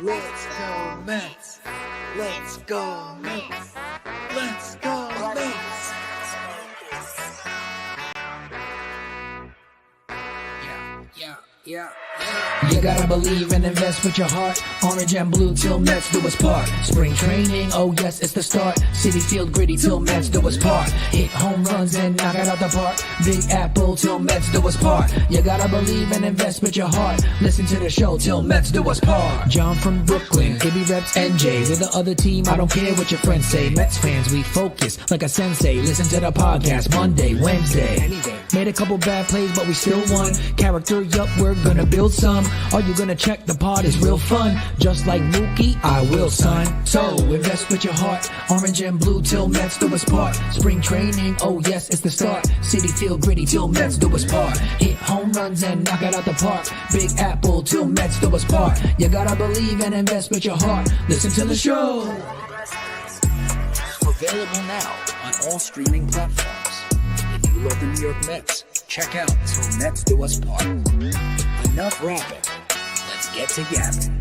Let's go Mets. Let's go Mets. Let's go Mets. Yeah. You gotta believe and invest with your heart. Orange and blue till Mets do us part. Spring training, oh yes, it's the start. City Field gritty till Mets do us part. Hit home runs and knock it out the park. Big Apple till Mets do us part. You gotta believe and invest with your heart. Listen to the show till Mets do us part. John from Brooklyn, Ibby reps NJ. With the other team, I don't care what your friends say. Mets fans, we focus like a sensei. Listen to the podcast Monday, Wednesday. Made a couple bad plays, but we still won. Character, yup, we're gonna build some. Are you gonna check the pod? Is real fun. Just like Mookie, I will, son. So invest with your heart. Orange and blue till Mets do us part. Spring training, oh yes, it's the start. City Field gritty till Mets do us part. Hit home runs and knock it out the park. Big Apple till Mets do us part. You gotta believe and invest with your heart. Listen to the show. Available now on all streaming platforms. If you love the New York Mets, check out Till Mets Do Us Part. Enough rapping. Let's get to gabbing.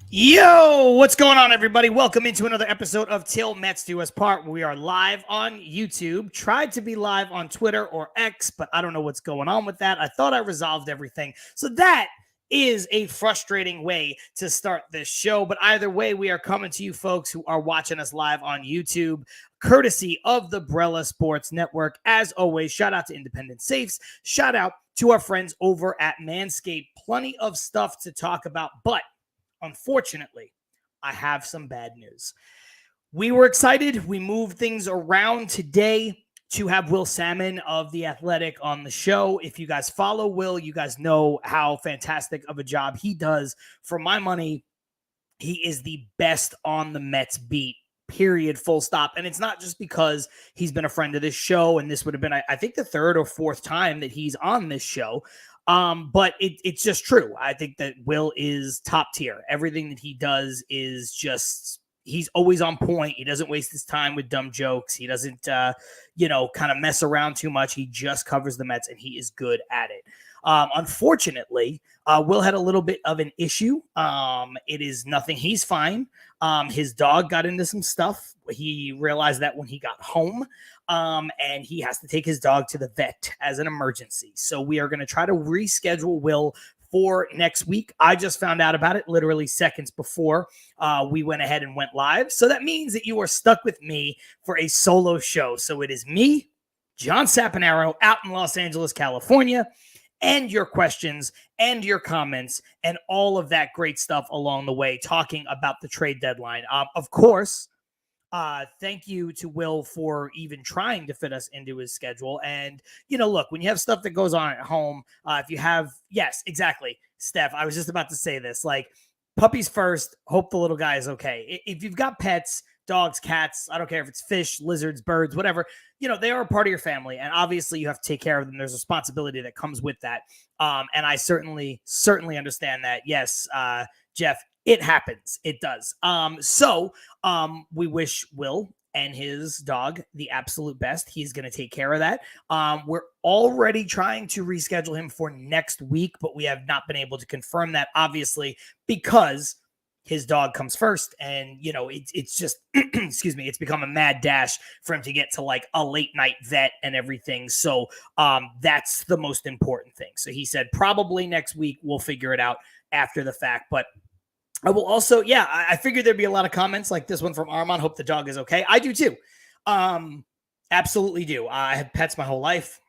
Yo, what's going on, everybody? Welcome into another episode of Til Mets Do Us Part. We are live on YouTube. Tried to be live on Twitter or X, but I don't know what's going on with that. I thought I resolved everything. So that is a frustrating way to start this show. But either way, we are coming to you folks who are watching us live on YouTube, courtesy of the Brella Sports Network. As always, shout out to Independent Safes. Shout out to our friends over at MANSCAPED. Plenty of stuff to talk about, but unfortunately, I have some bad news. We were excited. We moved things around today to have Will Salmon of The Athletic on the show. If you guys follow Will, you guys know how fantastic of a job he does. For my money, he is the best on the Mets beat, period, full stop. And it's not just because he's been a friend of this show, and this would have been, I think, the third or fourth time that he's on this show. But it's just true. I think that Will is top tier. Everything that he does is just, he's always on point. He doesn't waste his time with dumb jokes. He doesn't, kind of mess around too much. He just covers the Mets, and he is good at it. Unfortunately, Will had a little bit of an issue. It is nothing. He's fine. His dog got into some stuff. He realized that when he got home, and he has to take his dog to the vet as an emergency. So we are going to try to reschedule Will for next week. I just found out about it literally seconds before we went ahead and went live. So that means that you are stuck with me for a solo show. So it is me, John Saponaro, out in Los Angeles, California, and your questions and your comments and all of that great stuff along the way, talking about the trade deadline. Of course, thank you to Will for even trying to fit us into his schedule. And, look, when you have stuff that goes on at home, if you have, yes, exactly, Steph, I was just about to say this, like, puppies first, hope the little guy is okay. If you've got pets, dogs, cats, I don't care if it's fish, lizards, birds, whatever, they are a part of your family, and obviously you have to take care of them. There's responsibility that comes with that. And I certainly understand that. Yes, Jeff, it happens. It does. So we wish Will and his dog the absolute best. He's going to take care of that. We're already trying to reschedule him for next week, but we have not been able to confirm that, obviously, because his dog comes first. And, it's just, excuse me, it's become a mad dash for him to get to like a late night vet and everything. So that's the most important thing. So he said probably next week we'll figure it out after the fact. But I will also, I figured there'd be a lot of comments like this one from Armand. Hope the dog is okay. I do too. Absolutely do. I had pets my whole life.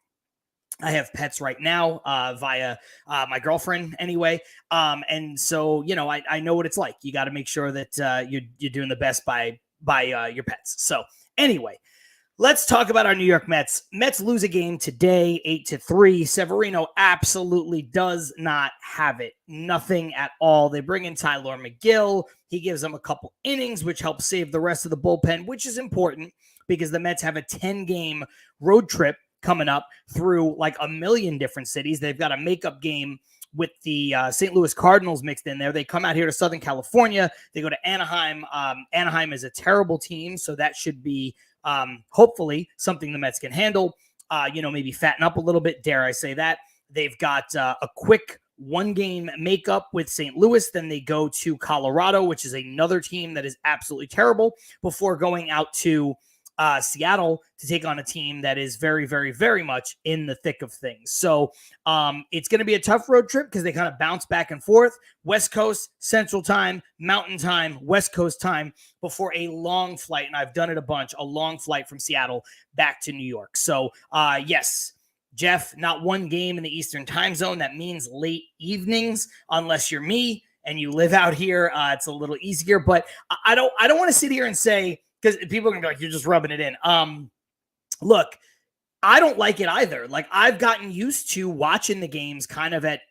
I have pets right now via my girlfriend anyway. And so, I know what it's like. You got to make sure that you're doing the best by your pets. So anyway, let's talk about our New York Mets. Mets lose a game today, 8-3. Severino absolutely does not have it. Nothing at all. They bring in Tyler McGill. He gives them a couple innings, which helps save the rest of the bullpen, which is important because the Mets have a 10-game road trip coming up through like a million different cities. They've got a makeup game with the St. Louis Cardinals mixed in there. They come out here to Southern California. They go to Anaheim. Anaheim is a terrible team, so that should be hopefully something the Mets can handle. Maybe fatten up a little bit, dare I say that. They've got a quick one-game makeup with St. Louis. Then they go to Colorado, which is another team that is absolutely terrible, before going out to Seattle to take on a team that is very, very, very much in the thick of things. So it's going to be a tough road trip because they kind of bounce back and forth. West Coast, Central Time, Mountain Time, West Coast time before a long flight. And I've done it a bunch, a long flight from Seattle back to New York. So yes, Jeff, not one game in the Eastern time zone. That means late evenings, unless you're me and you live out here. It's a little easier, but I don't want to sit here and say, because people are going to be like, you're just rubbing it in. Look, I don't like it either. Like, I've gotten used to watching the games kind of at,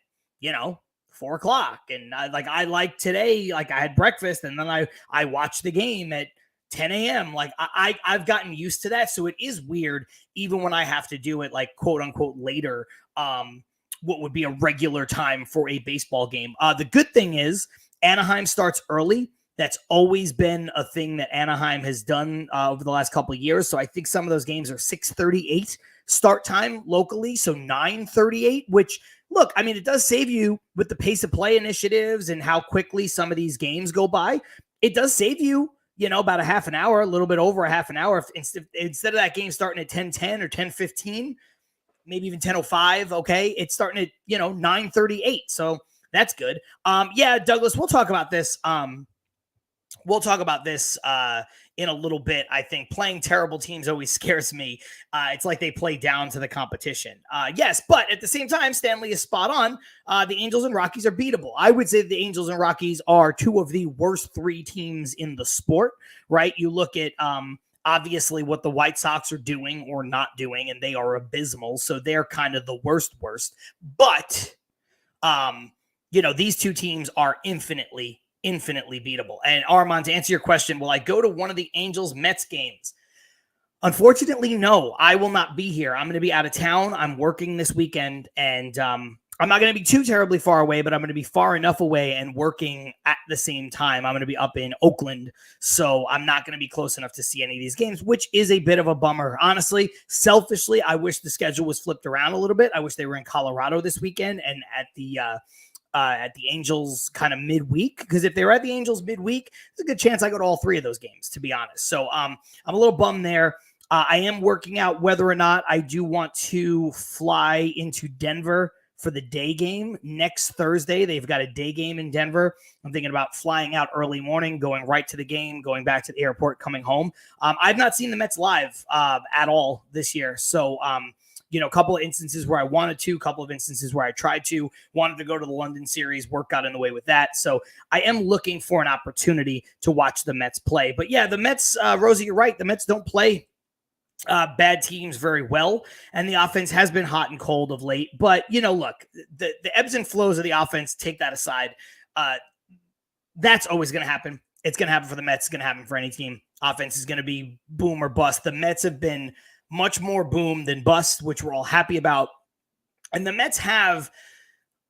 4 o'clock. And I like today, like I had breakfast and then I watched the game at 10 a.m. Like I've gotten used to that. So it is weird, even when I have to do it like quote unquote later, what would be a regular time for a baseball game. The good thing is Anaheim starts early. That's always been a thing that Anaheim has done over the last couple of years. So I think some of those games are 6:38 start time locally. So 9:38, which, look, I mean, it does save you with the pace of play initiatives and how quickly some of these games go by. It does save you, about a half an hour, a little bit over a half an hour. Instead of that game starting at 10:10 or 10:15, maybe even 10:05, okay, it's starting at, 9:38. So that's good. Yeah, Douglas, we'll talk about this. We'll talk about this in a little bit. I think playing terrible teams always scares me. It's like they play down to the competition. Yes, but at the same time, Stanley is spot on. The Angels and Rockies are beatable. I would say the Angels and Rockies are two of the worst three teams in the sport, right? You look at obviously what the White Sox are doing or not doing, and they are abysmal. So they're kind of the worst. But, these two teams are infinitely beatable. And Armand, to answer your question, will I go to one of the Angels-Mets games? Unfortunately, no, I will not be here. I'm going to be out of town. I'm working this weekend, and I'm not going to be too terribly far away, but I'm going to be far enough away and working at the same time. I'm going to be up in Oakland, so I'm not going to be close enough to see any of these games, which is a bit of a bummer. Honestly, selfishly, I wish the schedule was flipped around a little bit. I wish they were in Colorado this weekend and at the Angels kind of midweek, because if they were at the Angels midweek, there's a good chance I go to all three of those games, to be honest. So I'm a little bummed there. I am working out whether or not I do want to fly into Denver for the day game next Thursday. They've got a day game in Denver. I'm thinking about flying out early morning, going right to the game, going back to the airport, coming home. I've not seen the Mets live at all this year. So, a couple of instances where I wanted to, a couple of instances where I tried to, wanted to go to the London series, work got in the way with that. So I am looking for an opportunity to watch the Mets play. But yeah, the Mets, Rosie, you're right. The Mets don't play bad teams very well, and the offense has been hot and cold of late. But, look, the ebbs and flows of the offense, take that aside. That's always going to happen. It's going to happen for the Mets. It's going to happen for any team. Offense is going to be boom or bust. The Mets have been much more boom than bust, which we're all happy about. And the Mets have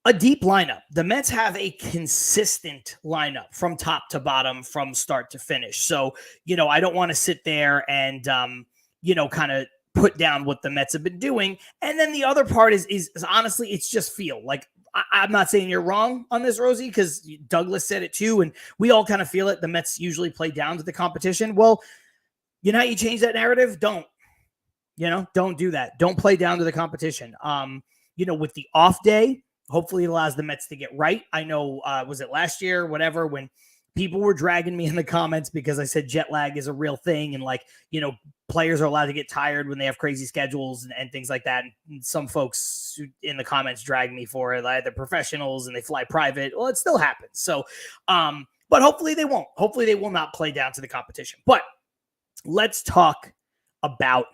a deep lineup. The Mets have a consistent lineup from top to bottom, from start to finish. So, I don't want to sit there and, kind of put down what the Mets have been doing. And then the other part is honestly, it's just feel. Like, I'm not saying you're wrong on this, Rosie, because Douglas said it too, and we all kind of feel it. The Mets usually play down to the competition. Well, how you change that narrative? Don't do that. Don't play down to the competition. With the off day, hopefully it allows the Mets to get right. I know, was it last year, whatever, when people were dragging me in the comments because I said jet lag is a real thing. And players are allowed to get tired when they have crazy schedules and things like that. And some folks in the comments drag me for it. Like, they're professionals and they fly private. Well, it still happens. So, but hopefully they won't. Hopefully they will not play down to the competition. But let's talk about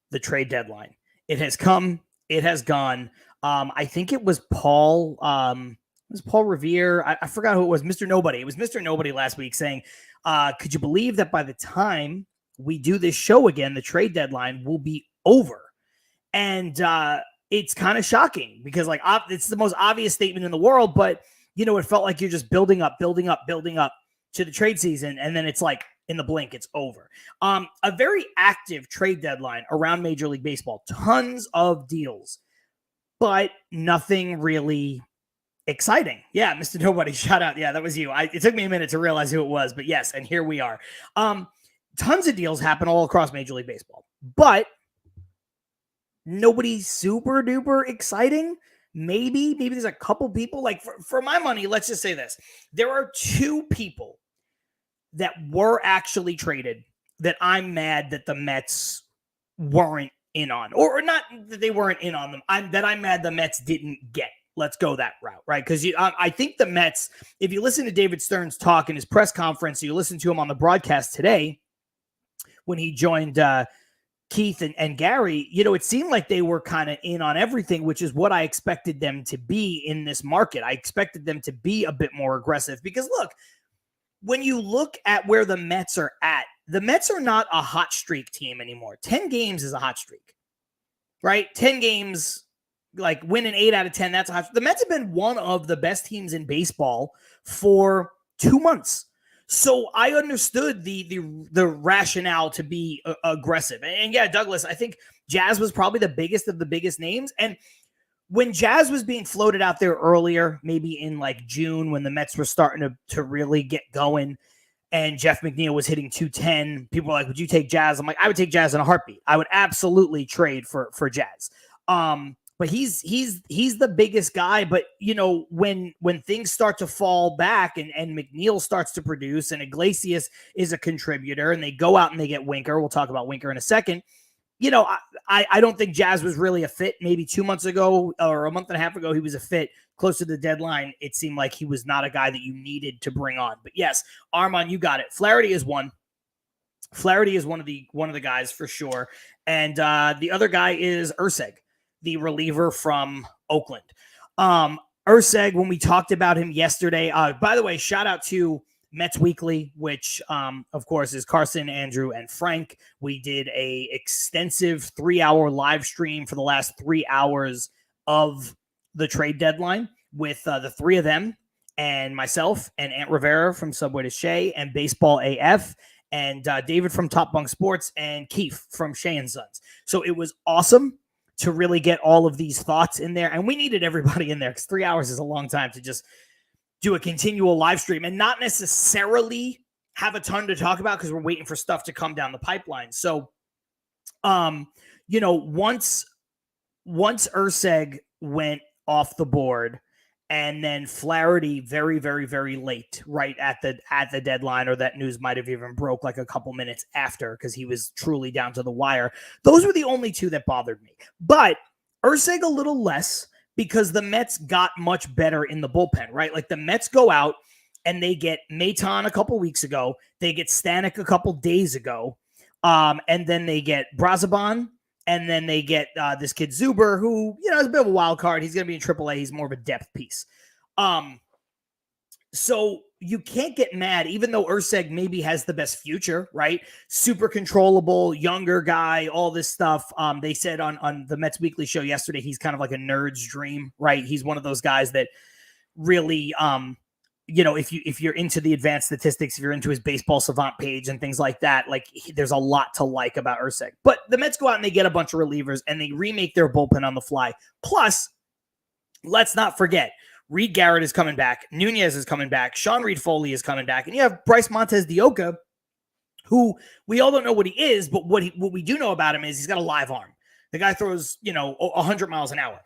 the trade deadline. It has come. It has gone. I think it was Paul. It was Paul Revere. I forgot who it was. Mr. Nobody. It was Mr. Nobody last week saying, could you believe that by the time we do this show again, the trade deadline will be over? And it's kind of shocking because it's the most obvious statement in the world, but it felt like you're just building up to the trade season. And then it's like, in the blink, it's over. A very active trade deadline around Major League Baseball. Tons of deals. but nothing really exciting. Yeah, Mr. Nobody, shout out. Yeah, that was you. It took me a minute to realize who it was, but yes, and here we are. Tons of deals happen all across Major League Baseball, but nobody super duper exciting. Maybe there's a couple people, like for my money, let's just say this. There are two people that were actually traded that I'm mad that the Mets weren't in on, or not that they weren't in on them. I'm mad the Mets didn't get. Let's go that route, right? Because I think the Mets, if you listen to David Stearns talk in his press conference, you listen to him on the broadcast today when he joined Keith and Gary, it seemed like they were kind of in on everything, which is what I expected them to be in this market. I expected them to be a bit more aggressive because, look, when you look at where the Mets are at, the Mets are not a hot streak team anymore. 10 games is a hot streak, right? 10 games, like winning 8 out of 10, that's a hot streak. The Mets have been one of the best teams in baseball for 2 months. So I understood the rationale to be aggressive. And yeah, Douglas, I think Jazz was probably the biggest of the biggest names. And when Jazz was being floated out there earlier, maybe in like June, when the Mets were starting to really get going and Jeff McNeil was hitting 210, people were like, would you take Jazz? I'm like, I would take Jazz in a heartbeat. I would absolutely trade for Jazz. But he's the biggest guy. But, when things start to fall back and McNeil starts to produce and Iglesias is a contributor and they go out and they get Winker, we'll talk about Winker in a second. I don't think Jazz was really a fit. Maybe 2 months ago or a month and a half ago, he was a fit. Close to the deadline, it seemed like he was not a guy that you needed to bring on. But yes, Armand, you got it. Flaherty is one. Flaherty is one of the guys for sure. And the other guy is Urseg, the reliever from Oakland. Urseg, when we talked about him yesterday, by the way, shout out to Mets Weekly, which, of course, is Carson, Andrew, and Frank. We did a extensive 3-hour live stream for the last 3 hours of the trade deadline with the three of them and myself and Aunt Rivera from Subway to Shea and Baseball AF and David from Top Bunk Sports and Keith from Shea and Sons. So it was awesome to really get all of these thoughts in there. And we needed everybody in there because 3 hours is a long time to just do a continual live stream and not necessarily have a ton to talk about because we're waiting for stuff to come down the pipeline. So, once Urseg went off the board and then Flaherty very, very, very late, right at the deadline, or that news might have even broke like a couple minutes after because he was truly down to the wire. Those were the only two that bothered me. But Urseg a little less because the Mets got much better in the bullpen, right? Like the Mets go out and they get Maton a couple weeks ago. They get Stanek a couple days ago. And then they get Brazoban. And then they get this kid Zuber, who, is a bit of a wild card. He's going to be in AAA. He's more of a depth piece. So you can't get mad, even though Urseg maybe has the best future, right? Super controllable, younger guy, all this stuff. They said on the Mets Weekly show yesterday, he's kind of like a nerd's dream, right? He's one of those guys that really, if you're into the advanced statistics, if you're into his baseball savant page and things like that, there's a lot to like about Urseg. But the Mets go out and they get a bunch of relievers and they remake their bullpen on the fly. Plus, let's not forget, Reed Garrett is coming back. Nunez is coming back. Sean Reed Foley is coming back. And you have Bryce Montez de Oca, who we all don't know what he is, but what we do know about him is he's got a live arm. The guy throws, 100 miles an hour.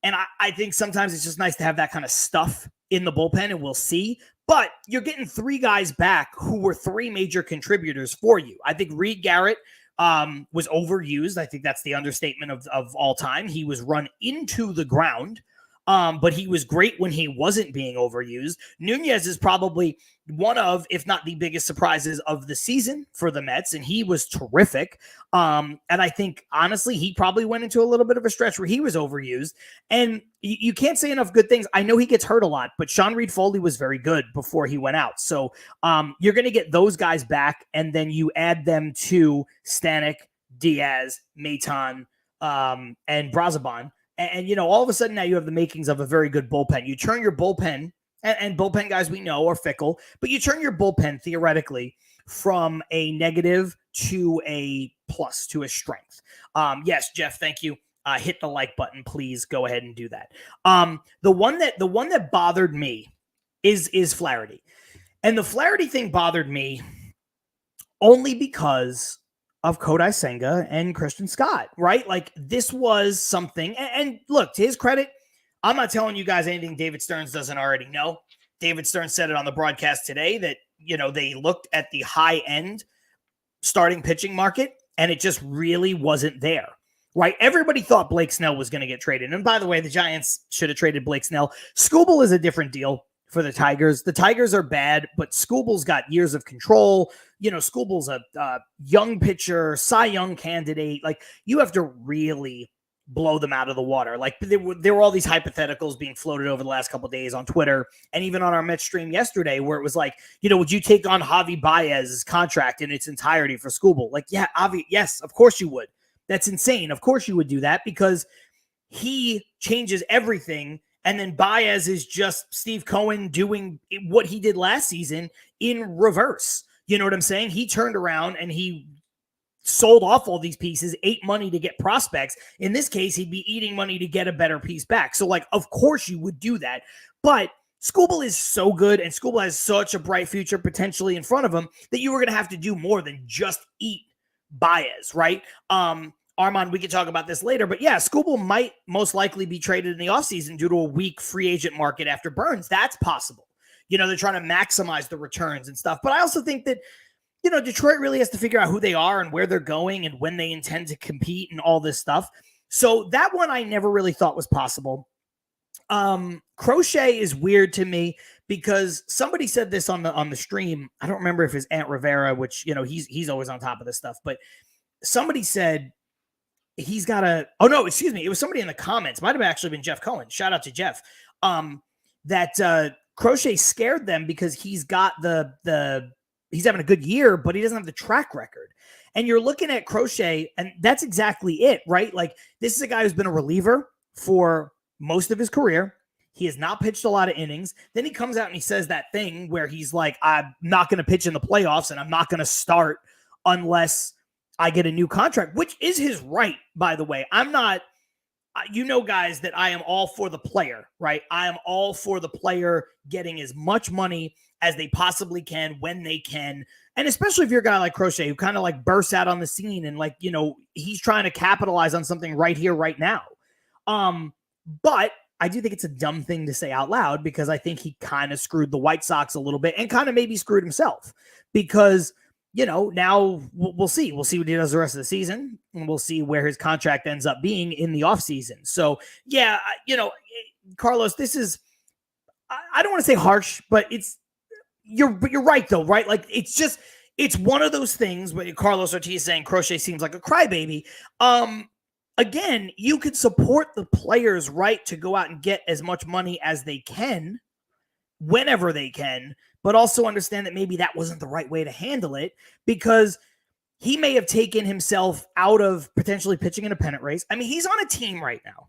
And I think sometimes it's just nice to have that kind of stuff in the bullpen, and we'll see. But you're getting three guys back who were three major contributors for you. I think Reed Garrett was overused. I think that's the understatement of all time. He was run into the ground, but he was great when he wasn't being overused. Nunez is probably one of, if not the biggest surprises of the season for the Mets, and he was terrific. And I think, honestly, he probably went into a little bit of a stretch where he was overused. And you can't say enough good things. I know he gets hurt a lot, but Sean Reed Foley was very good before he went out. So you're going to get those guys back, and then you add them to Stanek, Diaz, Maton, and Brazoban. And, all of a sudden now you have the makings of a very good bullpen. You turn your bullpen, and bullpen guys we know are fickle, but you turn your bullpen theoretically from a negative to a plus, to a strength. Yes, Jeff, thank you. hit the like button, please go ahead and do that. The one that bothered me is Flaherty. And the Flaherty thing bothered me only because of Kodai Senga and Christian Scott, right? Like, this was something, and look, to his credit, I'm not telling you guys anything David Stearns doesn't already know. David Stearns said it on the broadcast today that, they looked at the high end starting pitching market and it just really wasn't there, right? Everybody thought Blake Snell was going to get traded. And by the way, the Giants should have traded Blake Snell. Skubal is a different deal for the Tigers. The Tigers are bad, but Skubal's got years of control. Skubal's a young pitcher, Cy Young candidate. Like, you have to really blow them out of the water. Like, there were all these hypotheticals being floated over the last couple of days on Twitter and even on our Mets stream yesterday, where it was like, would you take on Javi Baez's contract in its entirety for Skubal? Like, yeah, yes, of course you would. That's insane. Of course you would do that, because he changes everything. And then Baez is just Steve Cohen doing what he did last season in reverse. You know what I'm saying? He turned around and he sold off all these pieces, ate money to get prospects. In this case, he'd be eating money to get a better piece back. So, like, of course you would do that. But Skubal is so good, and Skubal has such a bright future potentially in front of him, that you were going to have to do more than just eat Baez, right? Armand, we can talk about this later, but yeah, Skubal might most likely be traded in the offseason due to a weak free agent market after Burns. That's possible. They're trying to maximize the returns and stuff. But I also think that, Detroit really has to figure out who they are and where they're going and when they intend to compete and all this stuff. So that one I never really thought was possible. Crochet is weird to me because somebody said this on the stream. I don't remember if it's Aunt Rivera, which, he's always on top of this stuff, but somebody said he's got it was somebody in the comments. Might have actually been Jeff Cohen. Shout out to Jeff. That Crochet scared them because he's got he's having a good year, but he doesn't have the track record. And you're looking at Crochet, and that's exactly it, right? Like, this is a guy who's been a reliever for most of his career. He has not pitched a lot of innings. Then he comes out and he says that thing where he's like, I'm not going to pitch in the playoffs and I'm not going to start unless I get a new contract, which is his right, by the way. I'm not, guys, that I am all for the player, right? I am all for the player getting as much money as they possibly can when they can. And especially if you're a guy like Crochet, who kind of like bursts out on the scene and like, he's trying to capitalize on something right here, right now. But I do think it's a dumb thing to say out loud, because I think he kind of screwed the White Sox a little bit and kind of maybe screwed himself, because, now we'll see. We'll see what he does the rest of the season, and we'll see where his contract ends up being in the offseason. So, yeah, Carlos, this is, I don't want to say harsh, but you're right though, right? Like, it's one of those things where Carlos Ortiz saying Crochet seems like a crybaby. Again, you could support the players' right to go out and get as much money as they can, whenever they can, but also understand that maybe that wasn't the right way to handle it, because he may have taken himself out of potentially pitching in a pennant race. I mean, he's on a team right now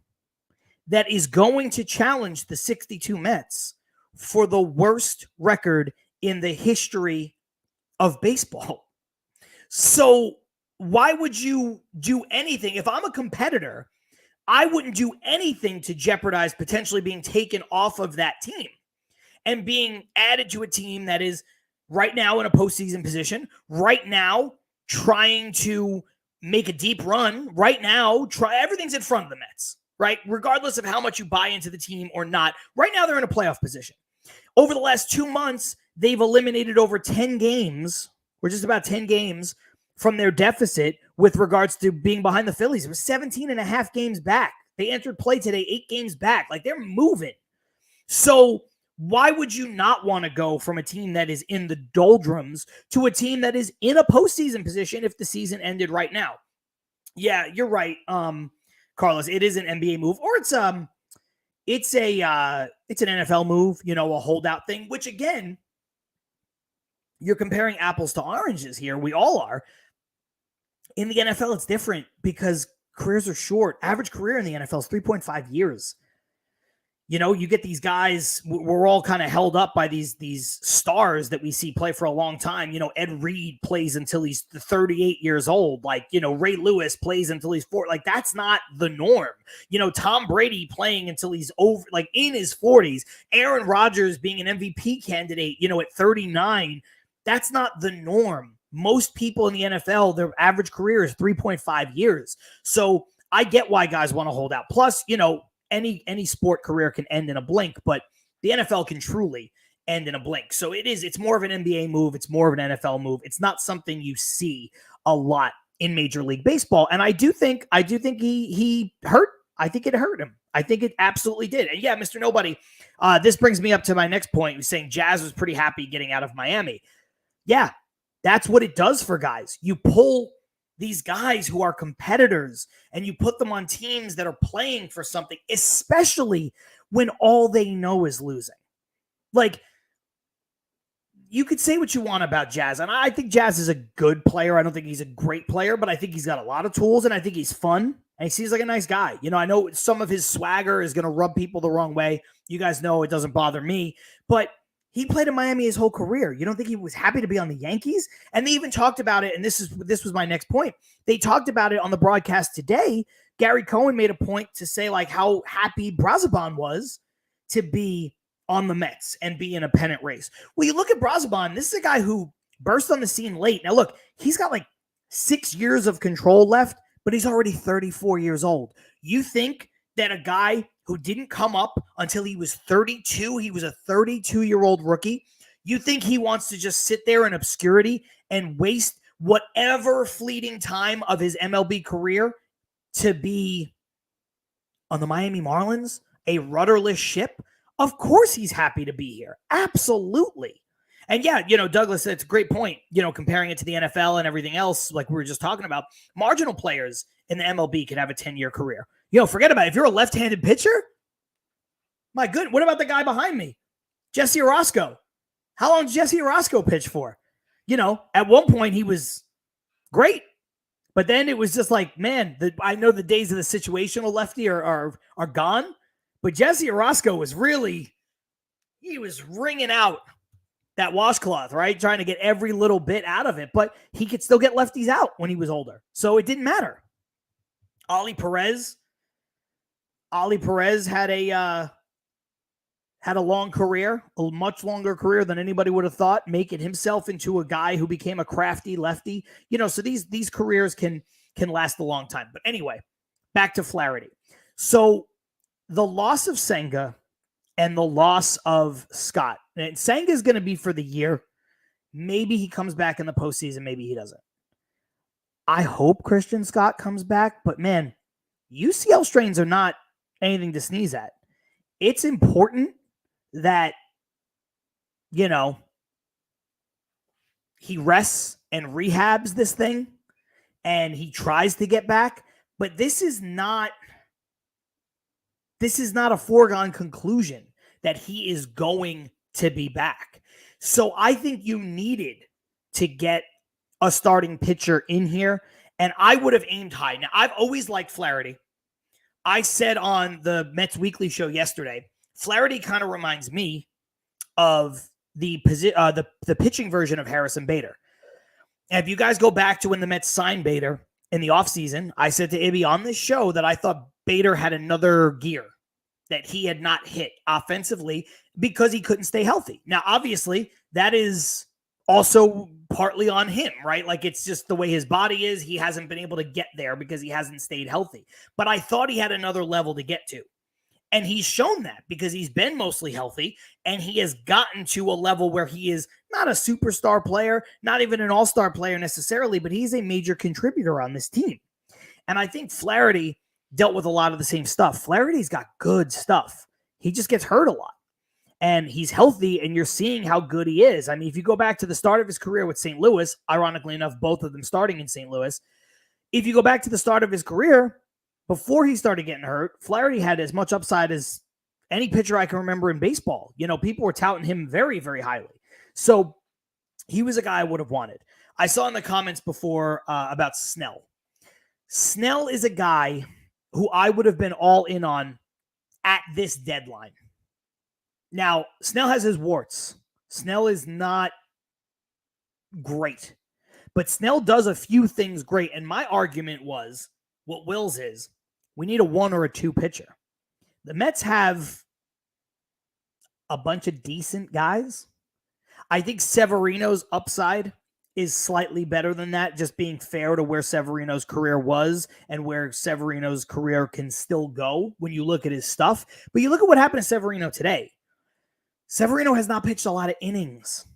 that is going to challenge the 62 Mets for the worst record in the history of baseball. So why would you do anything? If I'm a competitor, I wouldn't do anything to jeopardize potentially being taken off of that team and being added to a team that is right now in a postseason position, right now trying to make a deep run, right now, everything's in front of the Mets, right? Regardless of how much you buy into the team or not, right now they're in a playoff position. Over the last 2 months, they've eliminated over 10 games, or just about 10 games, from their deficit with regards to being behind the Phillies. It was 17 and a half games back. They entered play today 8 games back. Like, they're moving. So why would you not want to go from a team that is in the doldrums to a team that is in a postseason position if the season ended right now? Yeah, you're right, Carlos. It is an NBA move, or it's an NFL move, a holdout thing, which, again, you're comparing apples to oranges here. We all are. In the NFL, it's different because careers are short. Average career in the NFL is 3.5 years. You know, you get these guys, we're all kind of held up by these stars that we see play for a long time. You know, Ed Reed plays until he's 38 years old. Like, you know, Ray Lewis plays until he's 40. Like, that's not the norm. You know, Tom Brady playing until he's over, like in his 40s. Aaron Rodgers being an MVP candidate, you know, at 39. That's not the norm. Most people in the NFL, their average career is 3.5 years. So I get why guys want to hold out. Plus, you know, any sport career can end in a blink, but the NFL can truly end in a blink. So it's more of an NBA move. It's more of an NFL move. It's not something you see a lot in Major League Baseball. And I do think he hurt. I think it hurt him. I think it absolutely did. And yeah, Mr. Nobody, this brings me up to my next point. He was saying Jazz was pretty happy getting out of Miami. Yeah, that's what it does for guys. You pull these guys who are competitors and you put them on teams that are playing for something, especially when all they know is losing. Like, you could say what you want about Jazz, and I think Jazz is a good player. I don't think he's a great player, but I think he's got a lot of tools, and I think he's fun, and he seems like a nice guy. You know, I know some of his swagger is going to rub people the wrong way. You guys know it doesn't bother me, but he played in Miami his whole career. You don't think he was happy to be on the Yankees? And they even talked about it, and this was my next point. They talked about it on the broadcast today. Gary Cohen made a point to say like how happy Brazoban was to be on the Mets and be in a pennant race. Well, you look at Brazoban, this is a guy who burst on the scene late. Now, look, he's got like 6 years of control left, but he's already 34 years old. You think that a guy who didn't come up until he was 32, he was a 32-year-old rookie, you think he wants to just sit there in obscurity and waste whatever fleeting time of his MLB career to be on the Miami Marlins, a rudderless ship? Of course he's happy to be here. Absolutely. And yeah, you know, Douglas, it's a great point, you know, comparing it to the NFL and everything else, like we were just talking about. Marginal players in the MLB can have a 10-year career. You know, forget about it. If you're a left-handed pitcher, my goodness, what about the guy behind me? Jesse Orosco. How long did Jesse Orosco pitch for? You know, at one point he was great, but then it was just like, man, I know the days of the situational lefty are gone, but Jesse Orosco was really, he was wringing out that washcloth, right? Trying to get every little bit out of it, but he could still get lefties out when he was older. So it didn't matter. Ollie Perez had a long career, a much longer career than anybody would have thought, making himself into a guy who became a crafty lefty. You know, so these careers can last a long time. But anyway, back to Flaherty. So the loss of Senga and the loss of Scott. And Senga is going to be for the year. Maybe he comes back in the postseason. Maybe he doesn't. I hope Christian Scott comes back. But man, UCL strains are not anything to sneeze at. It's important that, you know, he rests and rehabs this thing and he tries to get back. But this is not a foregone conclusion that he is going to be back. So I think you needed to get a starting pitcher in here, and I would have aimed high. Now, I've always liked Flaherty. I said on the Mets Weekly show yesterday, Flaherty kind of reminds me of the pitching version of Harrison Bader. And if you guys go back to when the Mets signed Bader in the offseason, I said to Ibby on this show that I thought Bader had another gear that he had not hit offensively because he couldn't stay healthy. Now, obviously, that is also partly on him, right? Like, it's just the way his body is. He hasn't been able to get there because he hasn't stayed healthy. But I thought he had another level to get to. And he's shown that because he's been mostly healthy and he has gotten to a level where he is not a superstar player, not even an all-star player necessarily, but he's a major contributor on this team. And I think Flaherty dealt with a lot of the same stuff. Flaherty's got good stuff. He just gets hurt a lot. And he's healthy, and you're seeing how good he is. I mean, if you go back to the start of his career with St. Louis, ironically enough, both of them starting in St. Louis, if you go back to the start of his career, before he started getting hurt, Flaherty had as much upside as any pitcher I can remember in baseball. You know, people were touting him very, very highly. So he was a guy I would have wanted. I saw in the comments before about Snell. Snell is a guy who I would have been all in on at this deadline. Now, Snell has his warts. Snell is not great, but Snell does a few things great. And my argument was what Will's is we need a 1 or a 2 pitcher. The Mets have a bunch of decent guys. I think Severino's upside is slightly better than that, just being fair to where Severino's career was and where Severino's career can still go when you look at his stuff. But you look at what happened to Severino today. Severino has not pitched a lot of innings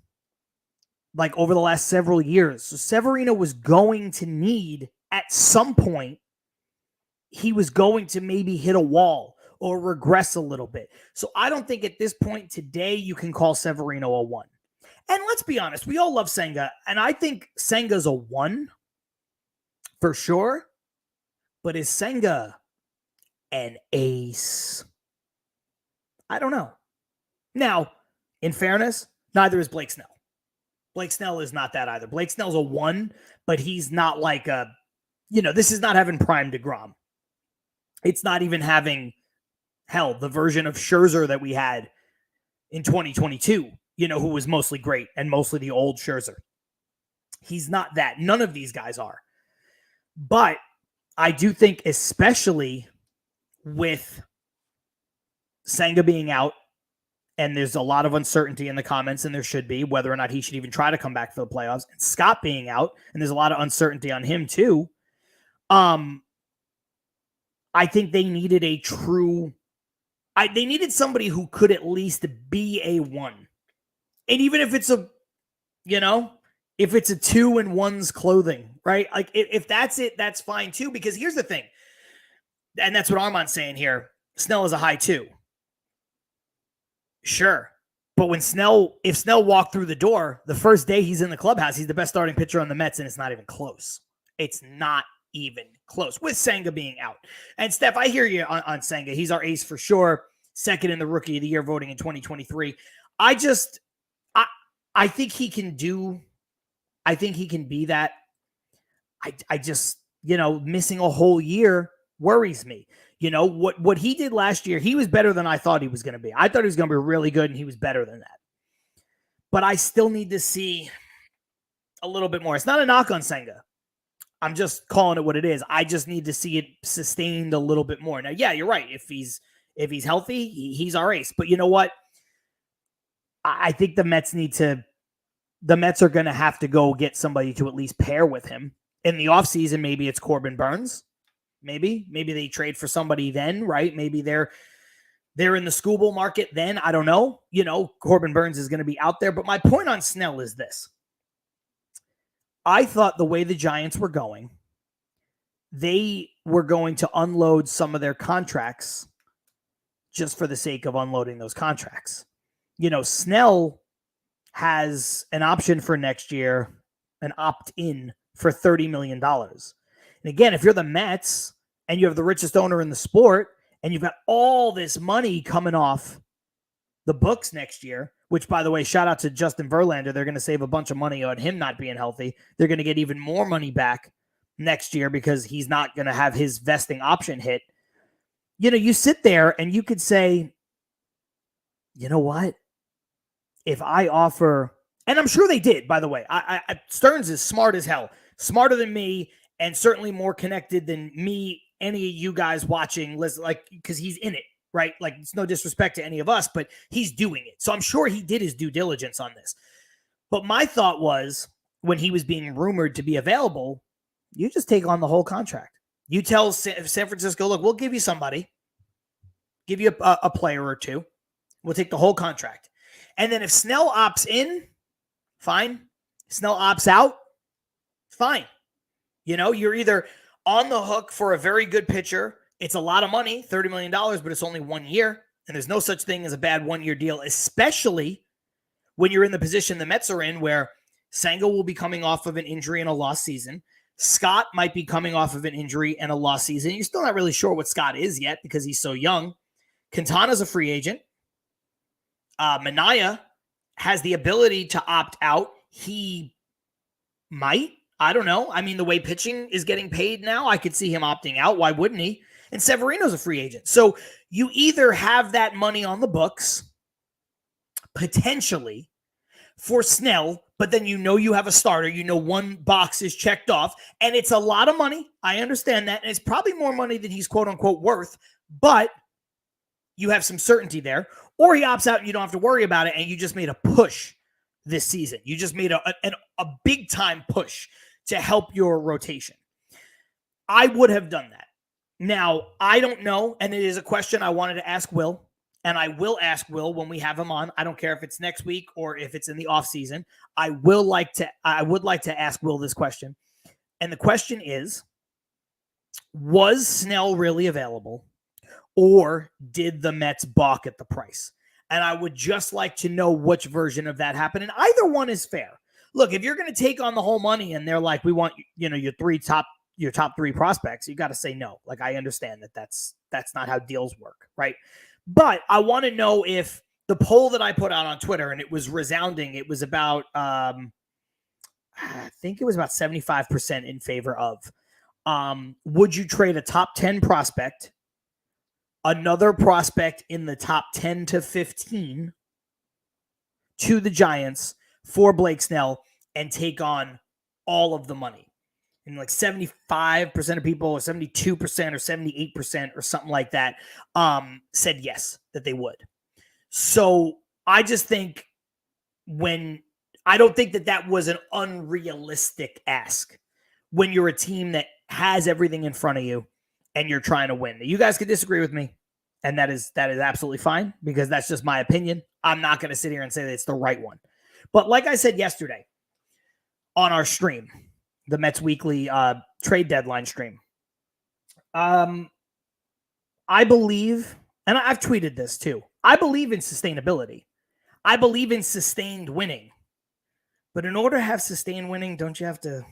like over the last several years. So Severino was going to need, at some point, he was going to maybe hit a wall or regress a little bit. So I don't think at this point today you can call Severino a 1. And let's be honest, we all love Senga, and I think Senga's a 1 for sure. But is Senga an ace? I don't know. Now, in fairness, neither is Blake Snell. Blake Snell is not that either. Blake Snell's a 1, but he's not like a, this is not having prime DeGrom. It's not even having, hell, the version of Scherzer that we had in 2022, who was mostly great and mostly the old Scherzer. He's not that. None of these guys are. But I do think, especially with Senga being out, and there's a lot of uncertainty in the comments, and there should be, whether or not he should even try to come back for the playoffs. And Scott being out, and there's a lot of uncertainty on him too. I think they needed they needed somebody who could at least be a 1. And even if it's if it's a 2 in one's clothing, right? Like if that's it, that's fine too. Because here's the thing, and that's what Armand's saying here. Snell is a high 2. Sure. But if Snell walked through the door, the first day he's in the clubhouse, he's the best starting pitcher on the Mets, and it's not even close. It's not even close, with Senga being out. And Steph, I hear you on Senga. He's our ace for sure. Second in the Rookie of the Year voting in 2023. I think he can be that. I just, missing a whole year worries me. What he did last year, he was better than I thought he was going to be. I thought he was going to be really good, and he was better than that. But I still need to see a little bit more. It's not a knock on Senga. I'm just calling it what it is. I just need to see it sustained a little bit more. Now, yeah, you're right. If he's healthy, he's our ace. But you know what? I think the Mets are going to have to go get somebody to at least pair with him. In the offseason, maybe it's Corbin Burns. Maybe they trade for somebody then, right? Maybe they're in the Scooble market then. I don't know. Corbin Burns is going to be out there. But my point on Snell is this. I thought the way the Giants were going, they were going to unload some of their contracts just for the sake of unloading those contracts. Snell has an option for next year, an opt-in for $30 million. And again, if you're the Mets and you have the richest owner in the sport and you've got all this money coming off the books next year, which, by the way, shout out to Justin Verlander. They're going to save a bunch of money on him not being healthy. They're going to get even more money back next year because he's not going to have his vesting option hit. You sit there and you could say, you know what? If I offer, and I'm sure they did, by the way, Stearns is smart as hell, smarter than me, and certainly more connected than me, any of you guys watching, because he's in it, right? Like, it's no disrespect to any of us, but he's doing it. So I'm sure he did his due diligence on this. But my thought was, when he was being rumored to be available, you just take on the whole contract. You tell San Francisco, look, we'll give you somebody, give you a player or two. We'll take the whole contract. And then if Snell opts in, fine. Snell opts out, fine. You're either on the hook for a very good pitcher. It's a lot of money, $30 million, but it's only 1 year. And there's no such thing as a bad 1-year deal, especially when you're in the position the Mets are in, where Senga will be coming off of an injury and a lost season. Scott might be coming off of an injury and a lost season. You're still not really sure what Scott is yet because he's so young. Quintana's a free agent. Minaya has the ability to opt out. He might. I don't know. I mean, the way pitching is getting paid now, I could see him opting out. Why wouldn't he? and Severino's a free agent. So you either have that money on the books, potentially, for Snell, but then you have a starter, one box is checked off, and it's a lot of money. I understand that, and it's probably more money than he's quote-unquote worth, but you have some certainty there. Or he opts out and you don't have to worry about it, and you just made a push this season. You just made a big-time push to help your rotation. I would have done that. Now, I don't know, and it is a question I wanted to ask Will, and I will ask Will when we have him on. I don't care if it's next week or if it's in the offseason. I would like to ask Will this question. And the question is, was Snell really available, or did the Mets balk at the price? And I would just like to know which version of that happened. And either one is fair. Look, if you're going to take on the whole money and they're like, we want, your top three prospects, you got to say no. Like, I understand that's not how deals work, right? But I want to know if the poll that I put out on Twitter, and it was resounding, it was about, I think it was about 75% in favor of, would you trade a top 10 prospect, another prospect in the top 10 to 15 to the Giants for Blake Snell and take on all of the money? And like 75% of people, or 72% or 78% or something like that, said yes, that they would. So I just think I don't think that was an unrealistic ask when you're a team that has everything in front of you and you're trying to win. You guys could disagree with me, and that is absolutely fine, because that's just my opinion. I'm not going to sit here and say that it's the right one. But like I said yesterday on our stream, the Mets Weekly trade deadline stream, I believe, and I've tweeted this too, I believe in sustainability. I believe in sustained winning. But in order to have sustained winning, don't you have to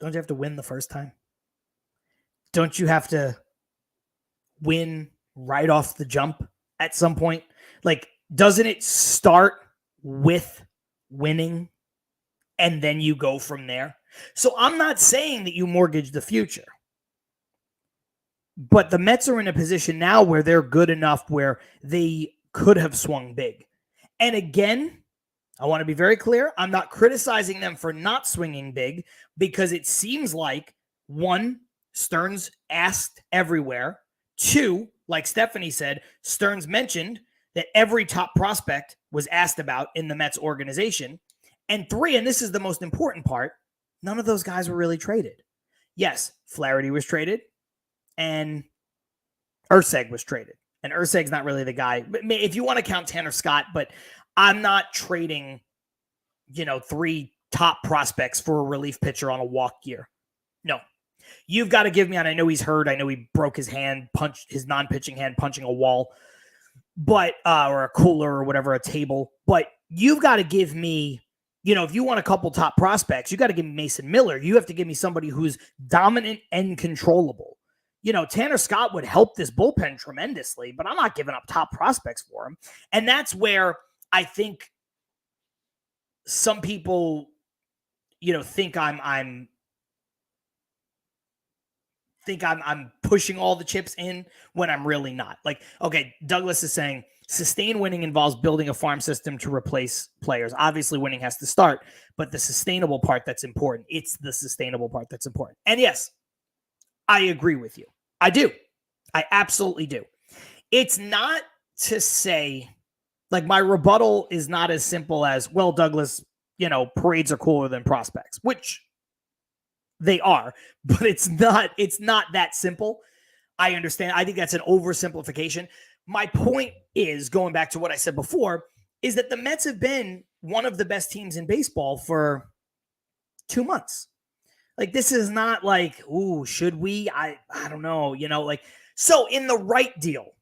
win the first time? Don't you have to win right off the jump at some point? Like, doesn't it start with winning and then you go from there? So I'm not saying that you mortgage the future, but the Mets are in a position now where they're good enough where they could have swung big. And again, I want to be very clear. I'm not criticizing them for not swinging big, because it seems like, one, Stearns asked everywhere. Two, like Stephanie said, Stearns mentioned that every top prospect was asked about in the Mets organization. And three, and this is the most important part, none of those guys were really traded. Yes, Flaherty was traded, and Urseg was traded. And Urseg's not really the guy. If you want to count Tanner Scott, but I'm not trading, three top prospects for a relief pitcher on a walk year. No. You've got to give me, and I know he's hurt. I know he broke his hand, punched his non-pitching hand, punching a wall, but or a cooler or whatever, a table. But you've got to give me, if you want a couple top prospects, you got to give me Mason Miller. You have to give me somebody who's dominant and controllable. Tanner Scott would help this bullpen tremendously, but I'm not giving up top prospects for him. And that's where I think some people, think I'm pushing all the chips in when I'm really not. Like, okay, Douglas is saying sustained winning involves building a farm system to replace players. Obviously, winning has to start, but the sustainable part that's important. It's the sustainable part that's important. And yes, I agree with you. I do. I absolutely do. It's not to say, like, my rebuttal is not as simple as, well, Douglas, parades are cooler than prospects, which they are, but it's not that simple. I understand. I think that's an oversimplification. My point is, going back to what I said before, is that the Mets have been one of the best teams in baseball for 2 months. Like, this is not like, ooh, should we? I don't know, so in the right deal,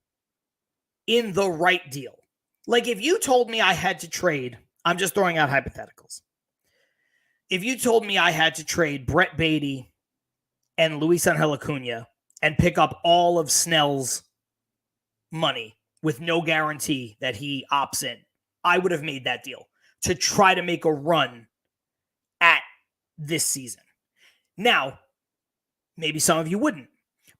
like, if you told me I had to trade, I'm just throwing out hypotheticals. If you told me I had to trade Brett Beatty and Luis Angel Acuna and pick up all of Snell's money with no guarantee that he opts in, I would have made that deal to try to make a run at this season. Now, maybe some of you wouldn't,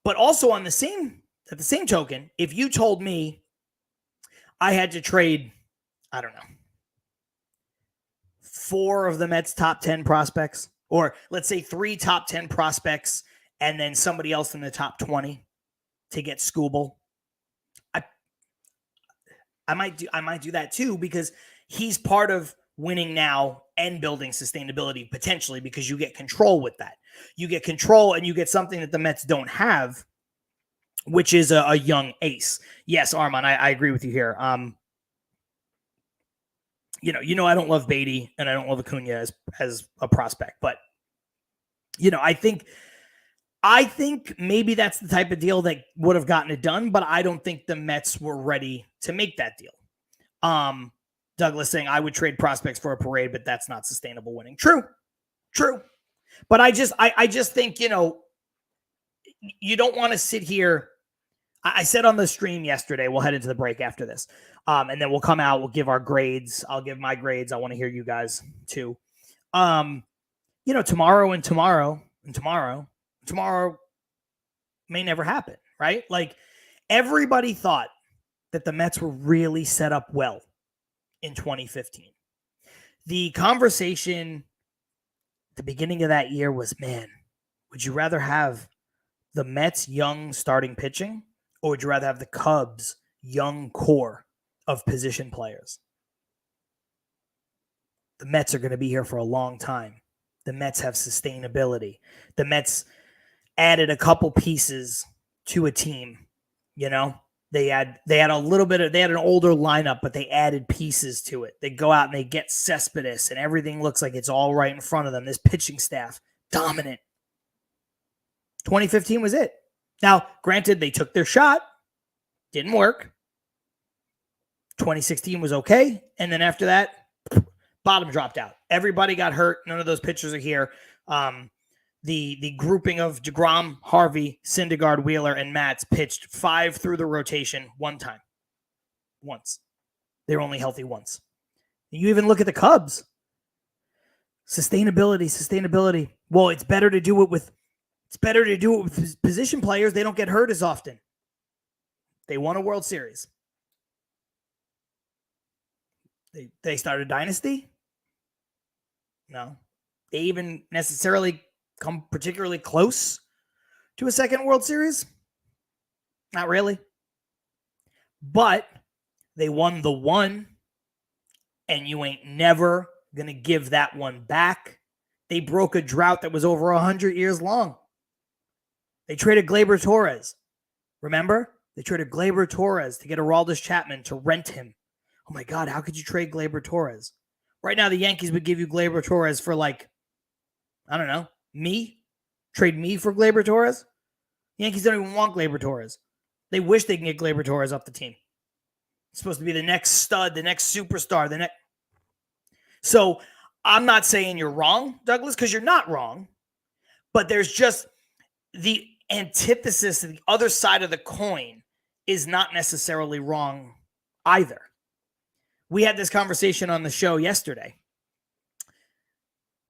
But also at the same token, if you told me I had to trade, I don't know, 4 of the Mets' top 10 prospects, or let's say 3 top 10 prospects, and then somebody else in the top 20 to get Skubal, I might do that too, because he's part of winning now and building sustainability potentially, because you get control with that. You get control and you get something that the Mets don't have, which is a young ace. Yes, Armand, I agree with you here. You know, I don't love Beatty and I don't love Acuna as a prospect, but I think maybe that's the type of deal that would have gotten it done, but I don't think the Mets were ready to make that deal. Douglas saying I would trade prospects for a parade, but that's not sustainable winning. True. But I just think, you don't want to sit here. I said on the stream yesterday, we'll head into the break after this. And then we'll come out, we'll give our grades. I'll give my grades. I want to hear you guys too. Tomorrow may never happen, right? Like, everybody thought that the Mets were really set up well in 2015. The conversation at the beginning of that year was, man, would you rather have the Mets' young starting pitching, or would you rather have the Cubs' young core of position players? The Mets are going to be here for a long time. The Mets have sustainability. The Mets added a couple pieces to a team. They had a little bit they had an older lineup, but they added pieces to it. They go out and they get Cespedes, and everything looks like it's all right in front of them. This pitching staff, dominant. 2015 was it. Now, granted, they took their shot. Didn't work. 2016 was okay. And then after that, bottom dropped out. Everybody got hurt. None of those pitchers are here. The grouping of DeGrom, Harvey, Syndergaard, Wheeler, and Matz pitched 5 through the rotation once. They were only healthy once. You even look at the Cubs. Sustainability. Well, it's better to do it with position players. They don't get hurt as often. They won a World Series. They started a dynasty? No. They even necessarily come particularly close to a second World Series? Not really. But they won the one, and you ain't never going to give that one back. They broke a drought that was over 100 years long. They traded Gleyber Torres. Remember? They traded Gleyber Torres to get Aroldis Chapman to rent him. Oh my God, how could you trade Gleyber Torres? Right now, the Yankees would give you Gleyber Torres for me? Trade me for Gleyber Torres? The Yankees don't even want Gleyber Torres. They wish they can get Gleyber Torres off the team. It's supposed to be the next stud, the next superstar, So I'm not saying you're wrong, Douglas, because you're not wrong. But there's just the antithesis, the other side of the coin is not necessarily wrong either. We had this conversation on the show yesterday